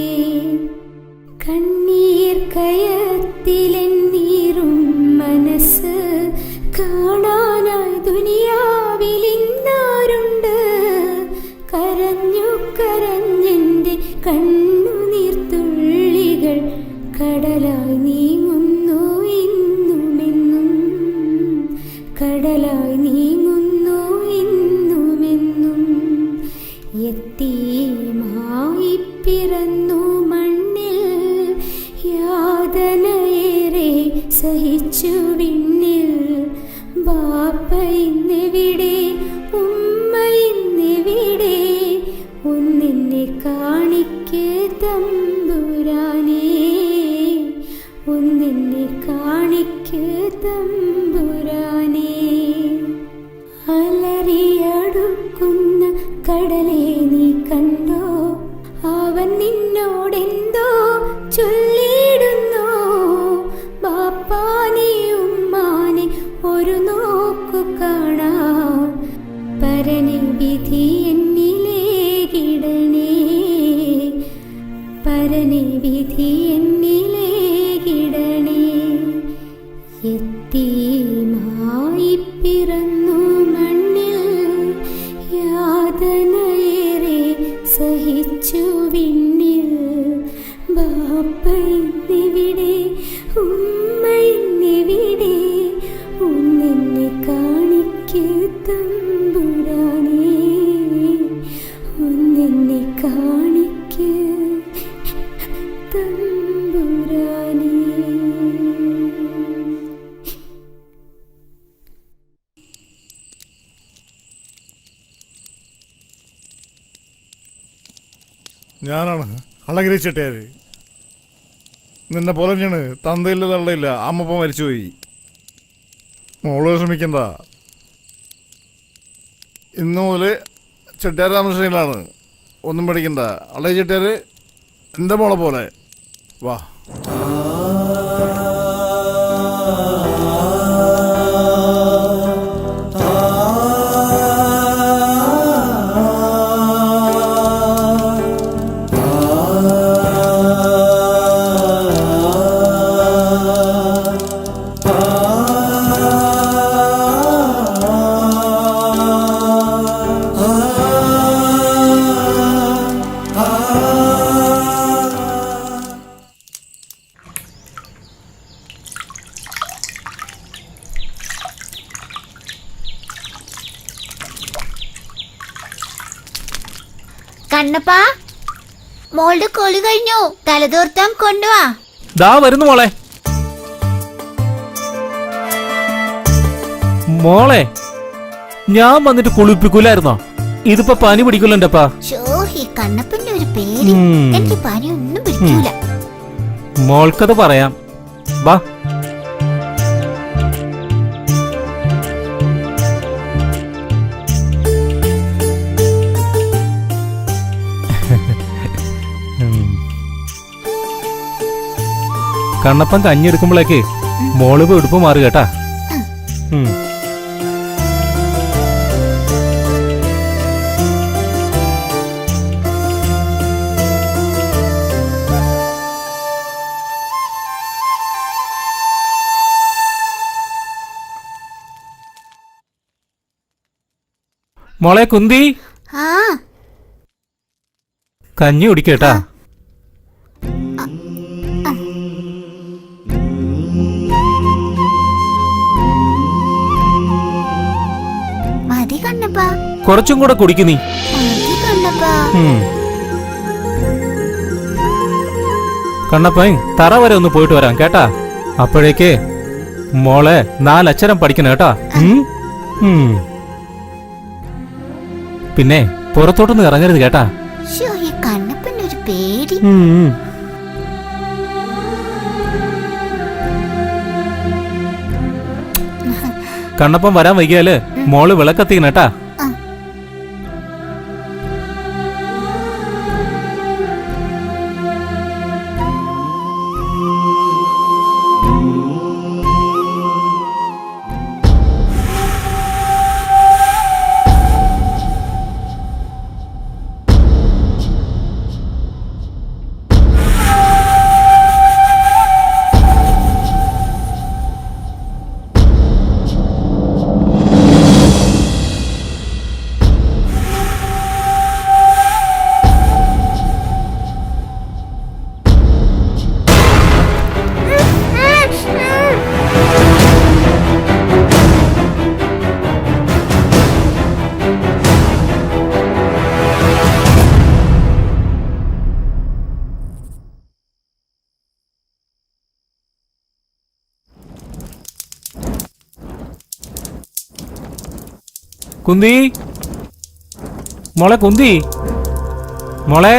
കണ്ണീർ കയത്തിലെന്നീറും മനസ്സ് കാണാനായി ദുനിയാവിലിന്നാരുണ്ട്. കരഞ്ഞു കരഞ്ഞെന്റെ കണ്ണുനീർത്തുള്ളികൾ കടലായി നീങ്ങുന്നു ഇന്നുമെന്നും, കടലായി നീങ്ങുന്നു ഇന്നുമെന്നും. യതീമായി പിറന്നു മണ്ണിൽ യാതനയേറെ സഹിച്ചു വിണ്ണിൽ. ബാപ്പ ഇന്നെവിടെ, ഉമ്മ ഇന്നെവിടെ, ഒന്നെന്നെ കാണിക്ക് തമ്പുരാനേ, ഒന്നെന്നെ കാണിക്ക് തമ്പുരാനേ. അലറിയടുക്കുന്ന കടലേ നീ കണ്ടോ, അവൻ നിന്നോടെന്തോ ചൊല്ലിയിടുന്നോ. ബാപ്പാനെ ഉമ്മാനെ ഒരു നോക്കു കാണാൻ, പരനെ വിധി എന്നിലേകിടണേ, പരനെ വിധി എന്നിലേകിടണേ. യത്തീമായി പിറന്നു മണ്ണിൽ, യാതനയേറെ സഹിച്ചു വിണ്ണിൽ. ബാപ്പ ഇന്നെവിടെ, ഉമ്മ ഇന്നെവിടെ, ഒന്നെന്നെ കാണിക്ക് തമ്പുരാനേ, ഒന്നെന്നെ കാണിക്ക് തമ്പുരാനേ. ഞാനാണ് അളഗിരി ചെട്ടിയാര്. നിന്നെ പോലെ തന്നെയാണ്, തന്തയില്ല തള്ളയില്ല, അമ്മപ്പ മരിച്ചുപോയി. മോള് ശ്രമിക്കണ്ട. ഇന്നു മുതൽ ചെട്ടിയാർ താമസിക്കലാണ്, ഒന്നും പഠിക്കണ്ട. അളഗിരി ചെട്ടിയാര് എൻ്റെ മോളെ പോലെ. വാ. കണ്ണപ്പാ, മോളുടെ കൊളി കഴിഞ്ഞു, തലതോർത്താൻ കൊണ്ടുവാ. ദാ വരുന്നു മോളെ. മോളെ, ഞാൻ വന്നിട്ട് കുളിപ്പിക്കൂലായിരുന്നോ? ഇതിപ്പോ പനി പിടിക്കൂല എന്റെപ്പാ. ഈ കണ്ണപ്പന്റെ ഒരു പേര്, എനിക്ക് പനി ഒന്നും പിടിക്കൂല. മോൾക്കത് പറയാം, വാ. കണ്ണപ്പൻ കഞ്ഞെടുക്കുമ്പോഴേക്ക് മോള് എടുപ്പ് മാറുക കേട്ടാ. മോളെ കുന്തി, കഞ്ഞി കുടിക്കേട്ടാ. കുറച്ചും കൂടെ കുടിക്കു നീ. കണ്ണപ്പൻ തറ വരെ ഒന്ന് പോയിട്ട് വരാം കേട്ടാ. അപ്പോഴേക്ക് മോളെ 4 അക്ഷരം പഠിക്കണം കേട്ടാ. പിന്നെ പുറത്തോട്ടൊന്നും ഇറങ്ങരുത് കേട്ടാ. കണ്ണപ്പന്റെ ഒരു പേടി. കണ്ണപ്പൻ വരാൻ വൈകിയാല് മോള് വിളക്കത്തിക്കണം കേട്ടാ. കുന്തി മോളെ കുന്തി മോളെ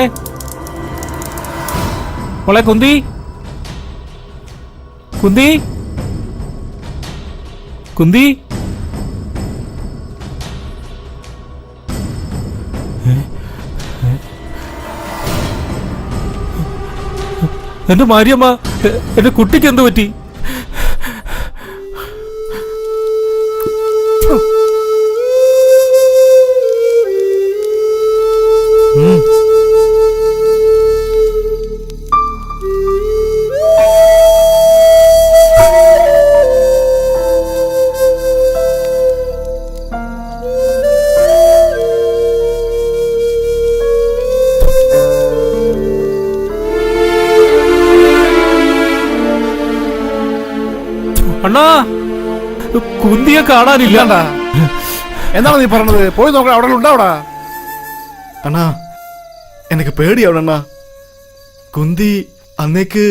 മോളെ കുന്തി കുന്തി കുന്തി എന്റെ മാരിയമ്മ, എന്റെ കുട്ടിക്ക് എന്ത് പറ്റി? അണ്ണാ, കുന്തിയെ കാണാനില്ല. എന്താണ് നീ പറഞ്ഞത്? പോയി നോക്കണം, അവിടെ ഉണ്ടാവടാ. അണ്ണാ, എനിക്ക് പേടിയാവണം അണ്ണാ. കുന്തി അന്നേക്ക്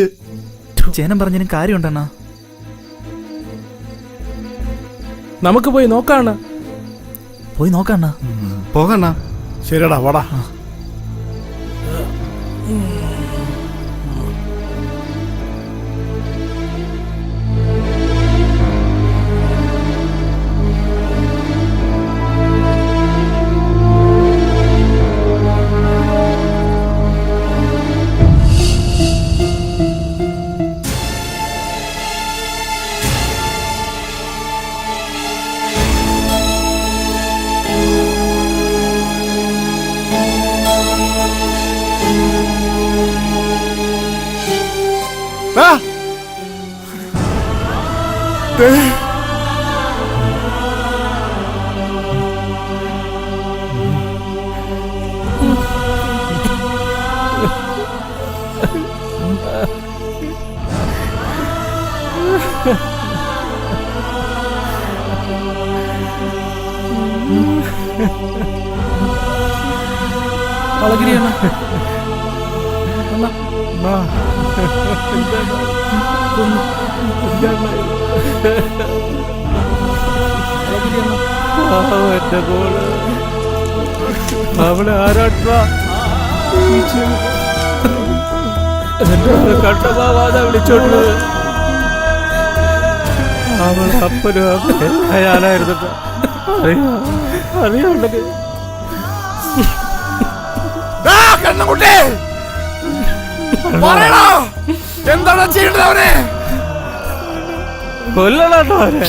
ചേനം പറഞ്ഞതിനും കാര്യമുണ്ടണ്ണാ. നമുക്ക് പോയി നോക്കാണ്. പോയി നോക്കണ്ണ. പോകണ്ണ. ശരിയടാ, വാടാ. അളഗിരിയാണ്. എന്റെ മോള് അവളെ ആരാട്ടാ കണ്ടമാവാതെ വിളിച്ചോണ്ട് അവളെ അപ്പനും അമ്മയും ഞാനായിരുന്നു. അറിയാണ്ടെങ്കിൽ എന്താണ് ചെയ്യേണ്ടത്? അവനെ കൊല്ലണോ അവനെ?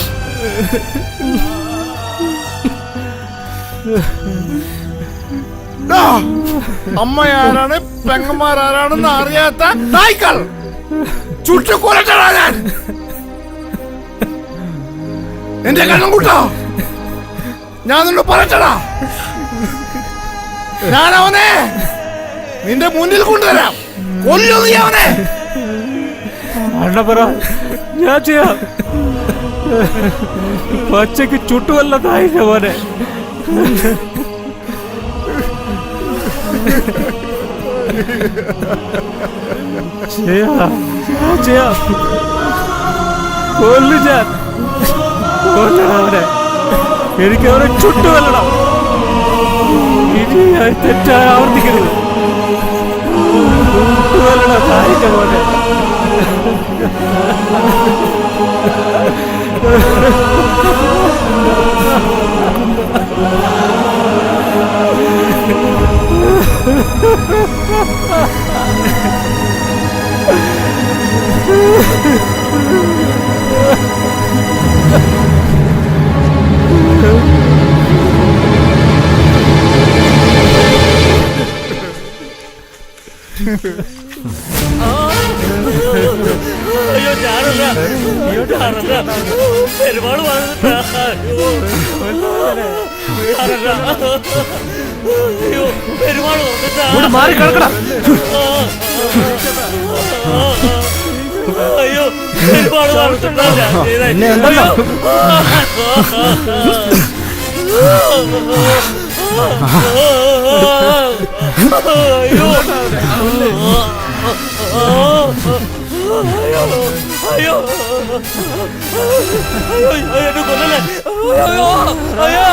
അമ്മയാരാണ് പെങ്ങന്മാരാരാണെന്ന് അറിയാത്ത നായ്ക്കൾ ചുട്ടുകൊല്ലട്ടാ ഞാൻ. എന്റെ കണ്ണും കൂട്ടോ, ഞാൻ നിന്നോട് പറയട്ടടാ. ഞാൻ അവനെ നിന്റെ മുന്നിൽ കൊണ്ടുവരാം. കൊല്ലു നീ അവനെ. പറ, ഞാൻ ചെയ്യാം. പച്ചക്ക് ചുട്ടുവല്ലതായില്ല മോനെ. ചെയ്യാം. കൊല്ലു ഞാൻ. കൊല്ലണം അവനെ. എനിക്ക് അവനെ ചുട്ടുവല്ലണം. ഇനി ഞാൻ തെറ്റായി ആവർത്തിക്കരുത്. ചുട്ടുവല്ലണം തായില്ല മോനെ. അയ്യോ ഞാനല്ല, പെരുമാൾ മാറി കിടക്കണം. അയ്യോ പെരുമാൾ അയ്യോ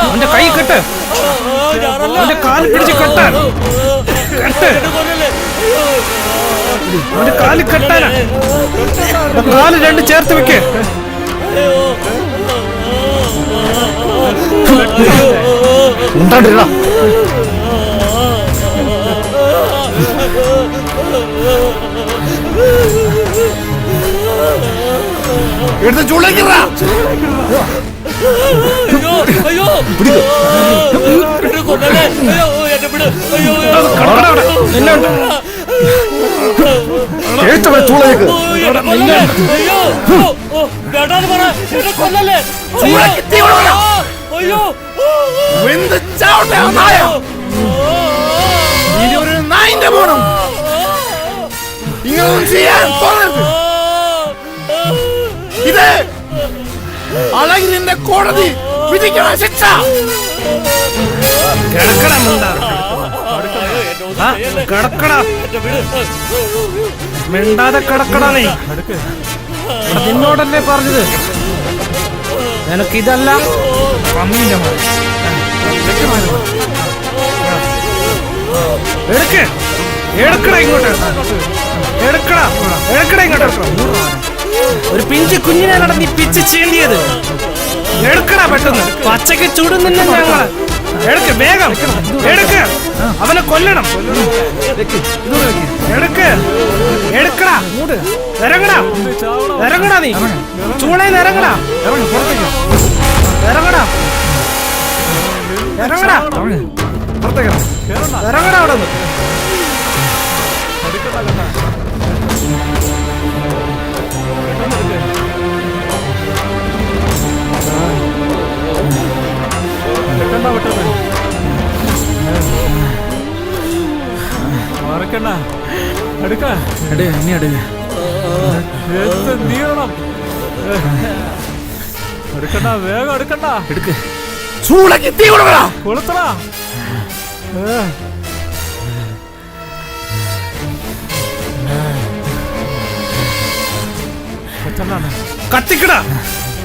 അവന്റെ കൈ കെട്ട്, അവന്റെ കാല് പിടിച്ച് കെട്ടാൻ, അവന്റെ കാല് കെട്ടാനാ, കാല് രണ്ട് ചേർത്ത് വെക്ക്. ഉണ്ടാണ്ടിരുന്ന എടുത്ത് ചൂളേക്കിറ. ചൂളേക്ക് ഇതൊരു നായിന്റെ മോണം. ഇങ്ങനൊന്നും ചെയ്യാൻ തോന്നരുത്. ഇത് അളകിരിന്റെ കോടതി വിധിക്കണ ശിക്ഷ. മിണ്ടാതെ കിടക്കടാ നീ. നിന്നോടല്ലേ പറഞ്ഞത് നിനക്കിതല്ല പന്നീന്റെ മോൻ. എടുക്ക്, എടുക്കടാ ഇങ്ങോട്ട്, എടുക്കടാ, എടുക്കടാ ഇങ്ങോട്ട്. ഒരു പിഞ്ച് കുഞ്ഞിനെ നടന്ന് ഈ പിച്ച് ചീണ്ടിയത്. എടുക്കടാ പെട്ടെന്ന്, പച്ചക്ക് ചുടുന്നില്ല ഞങ്ങള്. എടുക്ക് വേഗം, എടുക്ക്, അവനെ കൊല്ലണം. എടുക്ക്, എടുക്കടാ, ഇറങ്ങടാ, ഇറങ്ങടാ നീ ചൂളേന്ന് ഇറങ്ങടാ, ഇറങ്ങടാ, ഇറങ്ങടാ, ഇറങ്ങടാ അവിടെ നിന്ന്. വേഗം എടുക്കണ്ട, എടുക്ക്. ചൂളക്ക് തീ കൊടുക്കടാ. കൊളുത്തടാ. കത്തിക്കടാ,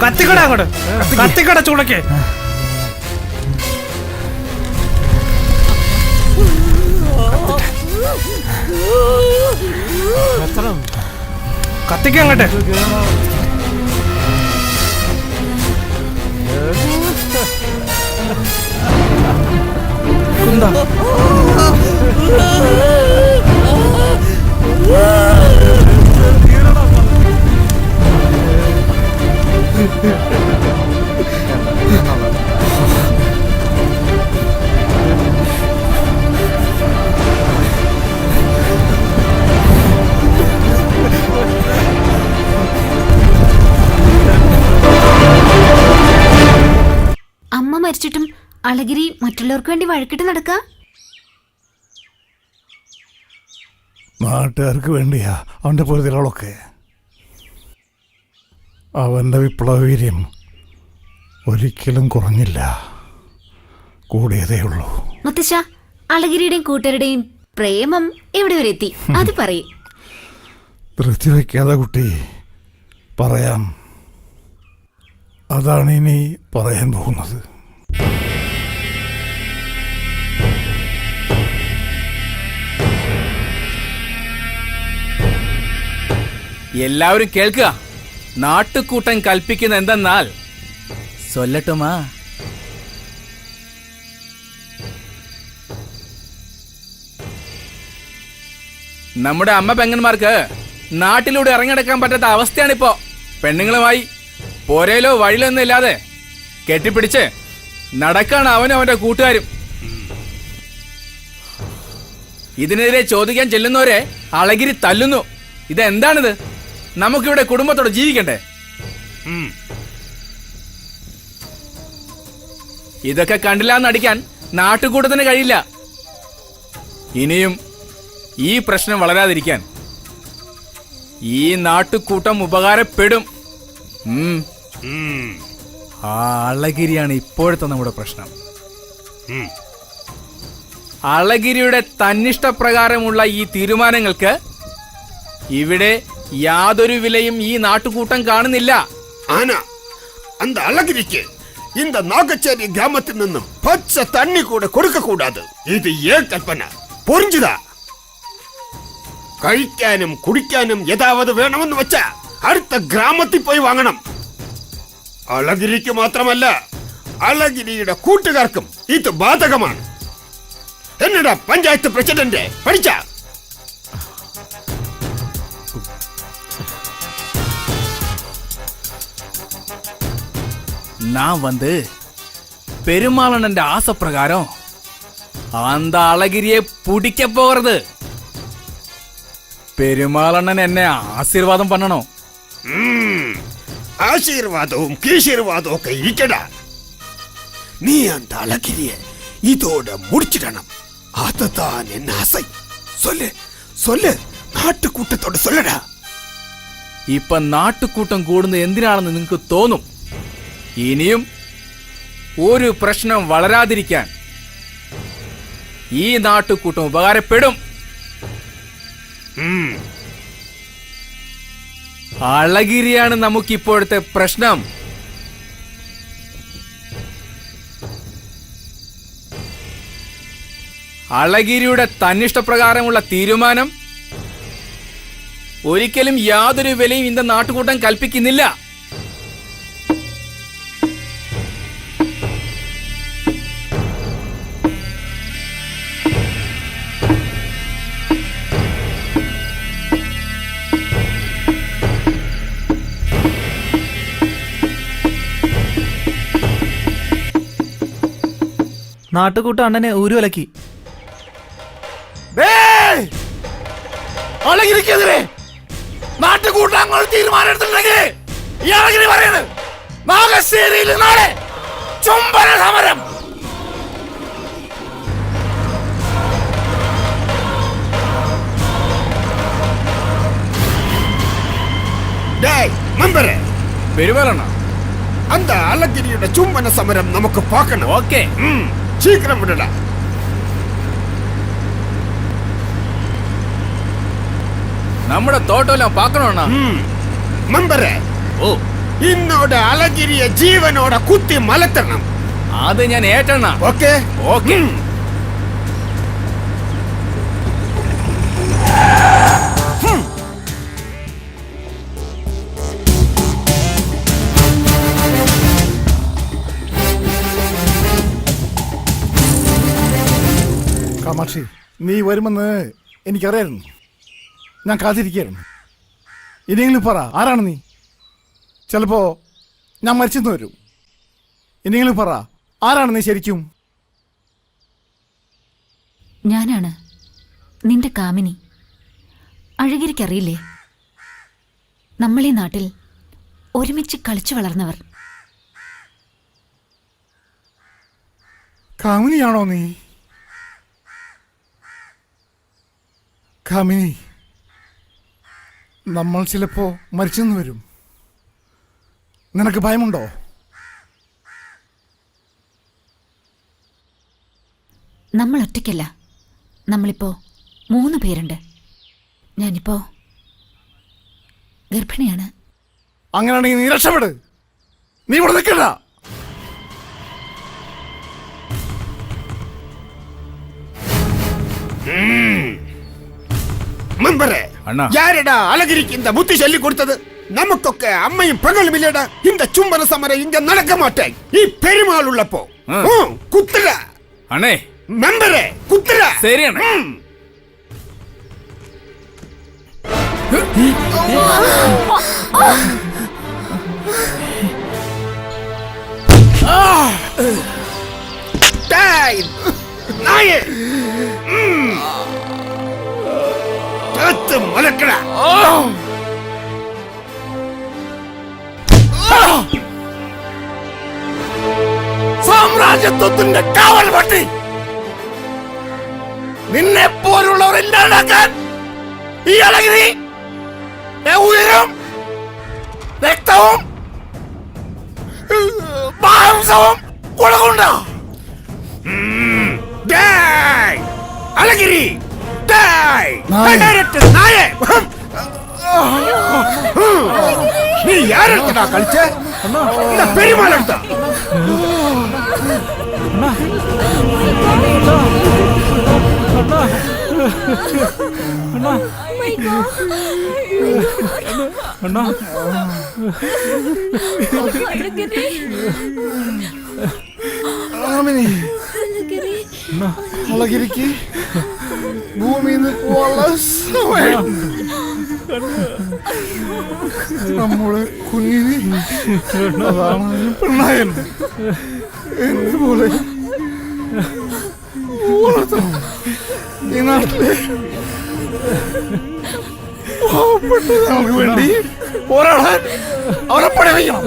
കത്തിക്കടാ അങ്ങോട്ട്, കത്തിക്കട ചൂളക്ക്. കത്തിക്ക അങ്ങോട്ട്. കുന്താ അമ്മ മരിച്ചിട്ടും അളഗിരി മറ്റുള്ളവർക്ക് വേണ്ടി വഴക്കിട്ട് നടക്ക. നാട്ടുകാർക്ക് വേണ്ടിയാ അവന്റെ പൊരുതികളൊക്കെ. അവന്റെ വിപ്ലവവീര്യം ഒരിക്കലും കുറഞ്ഞില്ല, കൂടിയതേ ഉള്ളൂ. മുത്തശ്ശ, അളഗിരിയുടെയും കൂട്ടരുടെയും പ്രേമം എവിടെ വരെ എത്തി അത് പറയും. ധൃതി വയ്ക്കാതെ കുട്ടി, പറയാം. അതാണ് ഇനി പറയാൻ പോകുന്നത്. എല്ലാവരും കേൾക്കുക. നാട്ടുകൂട്ടൻ കൽപ്പിക്കുന്ന എന്തെന്നാൽ, സൊല്ലട്ടുമാ, നമ്മുടെ അമ്മ പെങ്ങന്മാർക്ക് നാട്ടിലൂടെ ഇറങ്ങിടക്കാൻ പറ്റാത്ത അവസ്ഥയാണിപ്പോ. പെണ്ണുങ്ങളുമായി പോരയിലോ വഴിയിലോ ഒന്നും ഇല്ലാതെ കെട്ടിപ്പിടിച്ച് നടക്കാണ് അവനും അവന്റെ കൂട്ടുകാരും. ഇതിനെതിരെ ചോദിക്കാൻ ചെല്ലുന്നവരെ അളഗിരി തല്ലുന്നു. ഇതെന്താണിത്? നമുക്കിവിടെ കുടുംബത്തോടെ ജീവിക്കണ്ടേ? ഇതൊക്കെ കണ്ടില്ല എന്നടിക്കാൻ നാട്ടുകൂട്ടത്തിന് കഴിയില്ല. ഇനിയും ഈ പ്രശ്നം വളരാതിരിക്കാൻ ഈ നാട്ടുകൂട്ടം ഉപകാരപ്പെടും. ആ അളഗിരിയാണ് ഇപ്പോഴത്തെ നമ്മുടെ പ്രശ്നം. അളഗിരിയുടെ തന്നിഷ്ടപ്രകാരമുള്ള ഈ തീരുമാനങ്ങൾക്ക് ഇവിടെ യാതൊരു വിലയും ഈ നാട്ടുകൂട്ടം കാണുന്നില്ല. ആന அந்த அழகிரிக்கு இந்த நாகச்சேரி கிராமத்தில் நிന്നും பச்சை தண்ணி கூட கொடுக்க கூடாது. இது ஏன் கல்பனை புரிஞ்சுதா? കഴിക്കാനും കുടിക്കാനും ഏതാവത് വേണമെന്ന് വെച്ച അടുത്ത ഗ്രാമത്തിൽ പോയി വാങ്ങണം. അളഗിരിക്ക് മാത്രമല്ല അളഗിരിയുടെ കൂട്ടുകാർക്കും ഇത് ബാധകമാണ്. എന്നടാ പഞ്ചായത്ത് പ്രസിഡന്റ് പഠിച്ച நான் வந்து பெருமாளனன் ஆசைப்பிரகாரம் அந்த அழகிரியை பிடிக்க போகிறது. பெருமாளண்ணன் என்ன ஆசீர்வாதம் பண்ணணும். ஆசீர்வாதവും கீசீர்வாதവും ഒക്കെ ഇരിക്കടാ. നീ அந்த അളഗിരിയ இதோட முடிச்சிடணும். அதுதான் என்ன ஆசை. சொல்லு சொல்லு നാട്ടുകൂട്ടത്തോട് சொல்லடா. ഇപ്പൊ നാട്ടുകൂട്ടം കൂടുന്നത് എന്തിനാണെന്ന് നിങ്ങൾക്ക് തോന്നും. ഇനിയും ഒരു പ്രശ്നം വളരാതിരിക്കാൻ ഈ നാട്ടുകൂട്ടം ഉപകാരപ്പെടും. അളഗിരിയാണ് നമുക്കിപ്പോഴത്തെ പ്രശ്നം. അളഗിരിയുടെ തന്നിഷ്ടപ്രകാരമുള്ള തീരുമാനം ഒരിക്കലും യാതൊരു വിലയും இந்த നാട്ടുകൂട്ടം കൽപ്പിക്കുന്നില്ല. നാട്ടുകൂട്ടം അണ്ണനെ ഊരുവലക്കി. അളഗിരിക്കെതിരെ നാട്ടുകൂട്ടങ്ങൾ തീരുമാനം എടുത്തിട്ടുണ്ടെങ്കിൽ ഈ അളഗിരി പറയുന്നത് നാഗശ്ശേരിയിൽ നാളെ ചുംബന സമരം. പെരുമാളണ്ണ அந்த அழகிரியோட ചുംബന സമരം നമുക്ക് பார்க்கணும். ഓക്കേ, சீக்கிரம் விடடா. നമ്മുടെ തോട്ടമെല്ലാം பார்க்கணும்ண்ணா. മെമ്പറെ, ഓ, ഇന്നോട് അളഗിരിയെ ജീവനോടെ കുത്തി മലത്തണം. അത് ഞാൻ ഏറ്റണ്ണ. Okay okay. കാമാക്ഷി, നീ വരുമെന്ന് എനിക്കറിയായിരുന്നു. ഞാൻ കാത്തിരിക്കുകയായിരുന്നു. ഇനിയെങ്കിലും പറ, ആരാണ് നീ? ചിലപ്പോ ഞാൻ മരിച്ചെന്ന് വരും. ഇനിയെങ്കിലും പറ, ആരാണ് നീ ശരിക്കും? ഞാനാണ് നിന്റെ കാമിനി. അഴകിരിക്കറിയില്ലേ? നമ്മളീ നാട്ടിൽ ഒരുമിച്ച് കളിച്ചു വളർന്നവർ. കാമിനിയാണോ നീ? കാമിനി, നമ്മൾ ചിലപ്പോ മരിച്ചെന്ന് വരും. നിനക്ക് ഭയമുണ്ടോ? നമ്മൾ ഒറ്റയ്ക്കല്ല. നമ്മളിപ്പോ 3 പേരുണ്ട്. ഞാനിപ്പോ ഗർഭിണിയാണ്. അങ്ങനെയാണെങ്കിൽ നീ രക്ഷപ്പെട്. നീ ഇവിടെ നിൽക്കണ്ട. മെമ്പറെ, யாரடா அழகிரிக்கு இந்த புத்தி சொல்லி கொடுத்தது? நமക്കൊക്കെ അമ്മയും പെങ്ങളും ഇല്ലടാ. இந்த ചുംബന സമരം ഇങ്ങ നടക്ക മാട്ടേ. ഈ പെരുമാൾ ഉള്ളപ്പോ കുത്തല. അണ്ണേ, മെമ്പറെ കുത്തല. ശരി അണ്ണേ. നായേ മലക്കട. സാമ്രാജ്യത്വത്തിന്റെ കാവൽ പട്ടി നിന്നെ പോലുള്ളവർ ഇല്ലാണ്ടാക്കാൻ ഈ അളഗിരി ഉയരും രക്തവും മാംസവും കൊടുക്കുന്നുണ്ടോ? അളഗിരി നായേ നീ யாரெடுத்தடா കളിச்ச இந்த பெருமாள் எடுத்தா ആമിനി അളഗിരിക്ക് ഭൂമിന്ന് സമയം നമ്മുടെ കുഞ്ഞിന് അതാണ് പെണ്ണായൻ എന്തുപോലെ ഈ നാട്ടിലെ പാവപ്പെട്ട നമുക്ക് വേണ്ടി പോരാടാൻ അവരെ പണി വയ്ക്കണം.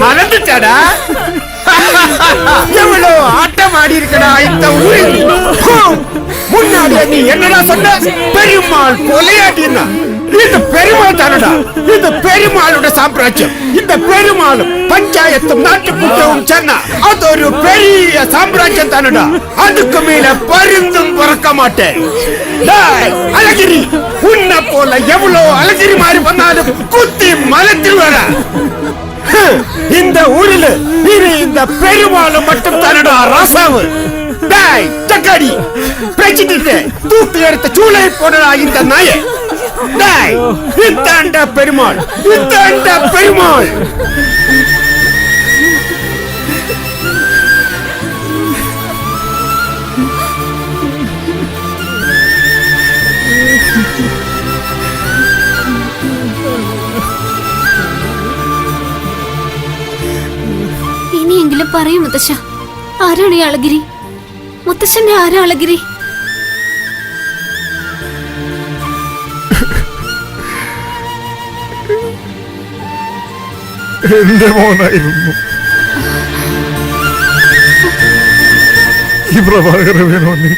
மறந்துட்டடா எவ்வளோ ஆட்டம் ஆடி இருக்கடா இந்த ஊரில். முன்னாடி நீ என்னடா சொன்ன? பெருமாள் கொலையாட்டினா ഇത് പെരുമാൾതാനടാ. ഇത് പെരുമാളുടെ സാമ്രാജ്യം. ഇത് പെരുമാളും പഞ്ചായത്തും നാട്ടുകൂട്ടവും ചേർന്ന അതൊരു പെരിയ സാമ്രാജ്യം താനടാ. അതുക്ക് മേലെ പരുന്തും പറക്ക മാട്ടേ. അഴகிரி உன்னை போல எவ்வளோ அழகிரிமாரி வந்தாலும் குத்தி மலத்திடுவாரா. இந்த ஊரில் இனி இந்த பெருமாளும் மட்டும் தானடா ராசாவு. தக்காடி பிரச்சிட்டு தூக்கி எடுத்த சூளை போடா இந்த நாயை. இத்தாண்ட பெருமாள், இத்தாண்ட பெருமாள். ഇനിയെങ്കിലും പറയൂ മുത്തശ്ശ, ആരാണ് ഈ അളഗിരി? മുത്തശ്ശന്റെ ആരാ അളഗിരി? എന്റെ മോനായിരുന്നു ഈ പ്രഭാകര വേണോന്നി.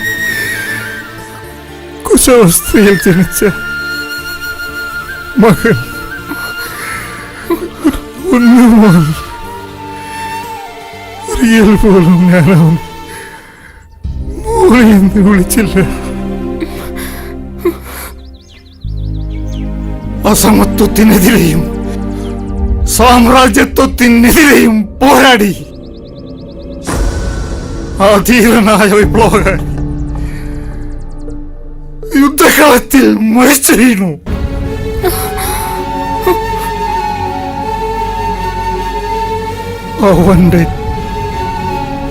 കുശാവസ്ഥയിൽ ജനിച്ച മകൻ ഒന്നുമോൾ റിയൽ പോലും ഞാനവൻ മോളെന്ന് വിളിച്ചില്ല. അസമത്വത്തിനെതിരെയും സാമ്രാജ്യത്വത്തിനെതിരെയും പോരാടി അധീരനായ വിപ്ലവകാരി യുദ്ധകളത്തിൽ മരിച്ചു വീണു. അവന്റെ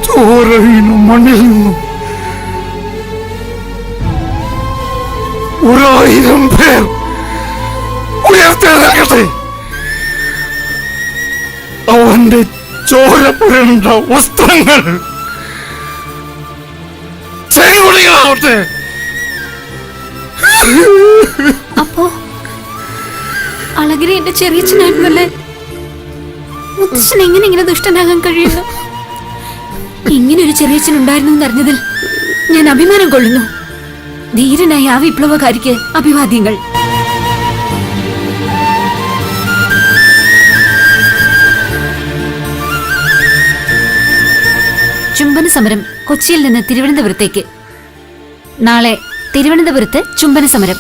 ചോര വീണു മണ്ണിൽ നിന്നും 1000 പേർ ഉയർത്തെഴുന്നേൽക്കട്ടെ. അവന്റെ ചോര പുരണ്ട വസ്ത്രങ്ങൾ ചെങ്കുടികളാവട്ടെ. അപ്പോ അളഗിരി എന്റെ ചെറിയച്ഛനായിരുന്നല്ലേ? മുത്തച്ഛൻ എങ്ങനെ ഇങ്ങനെ ദുഷ്ടനാകാൻ കഴിയുന്നു? ഇങ്ങനെ ഒരു ചെറിയച്ഛൻ ഉണ്ടായിരുന്നു എന്നറിഞ്ഞതിൽ ഞാൻ അഭിമാനം കൊള്ളുന്നു. ധീരനായ ആ വിപ്ലവകാരിക്ക് അഭിവാദ്യങ്ങൾ. ചുംബന സമരം കൊച്ചിയിൽ നിന്ന് തിരുവനന്തപുരത്തേക്ക്. നാളെ തിരുവനന്തപുരത്ത് ചുംബന സമരം.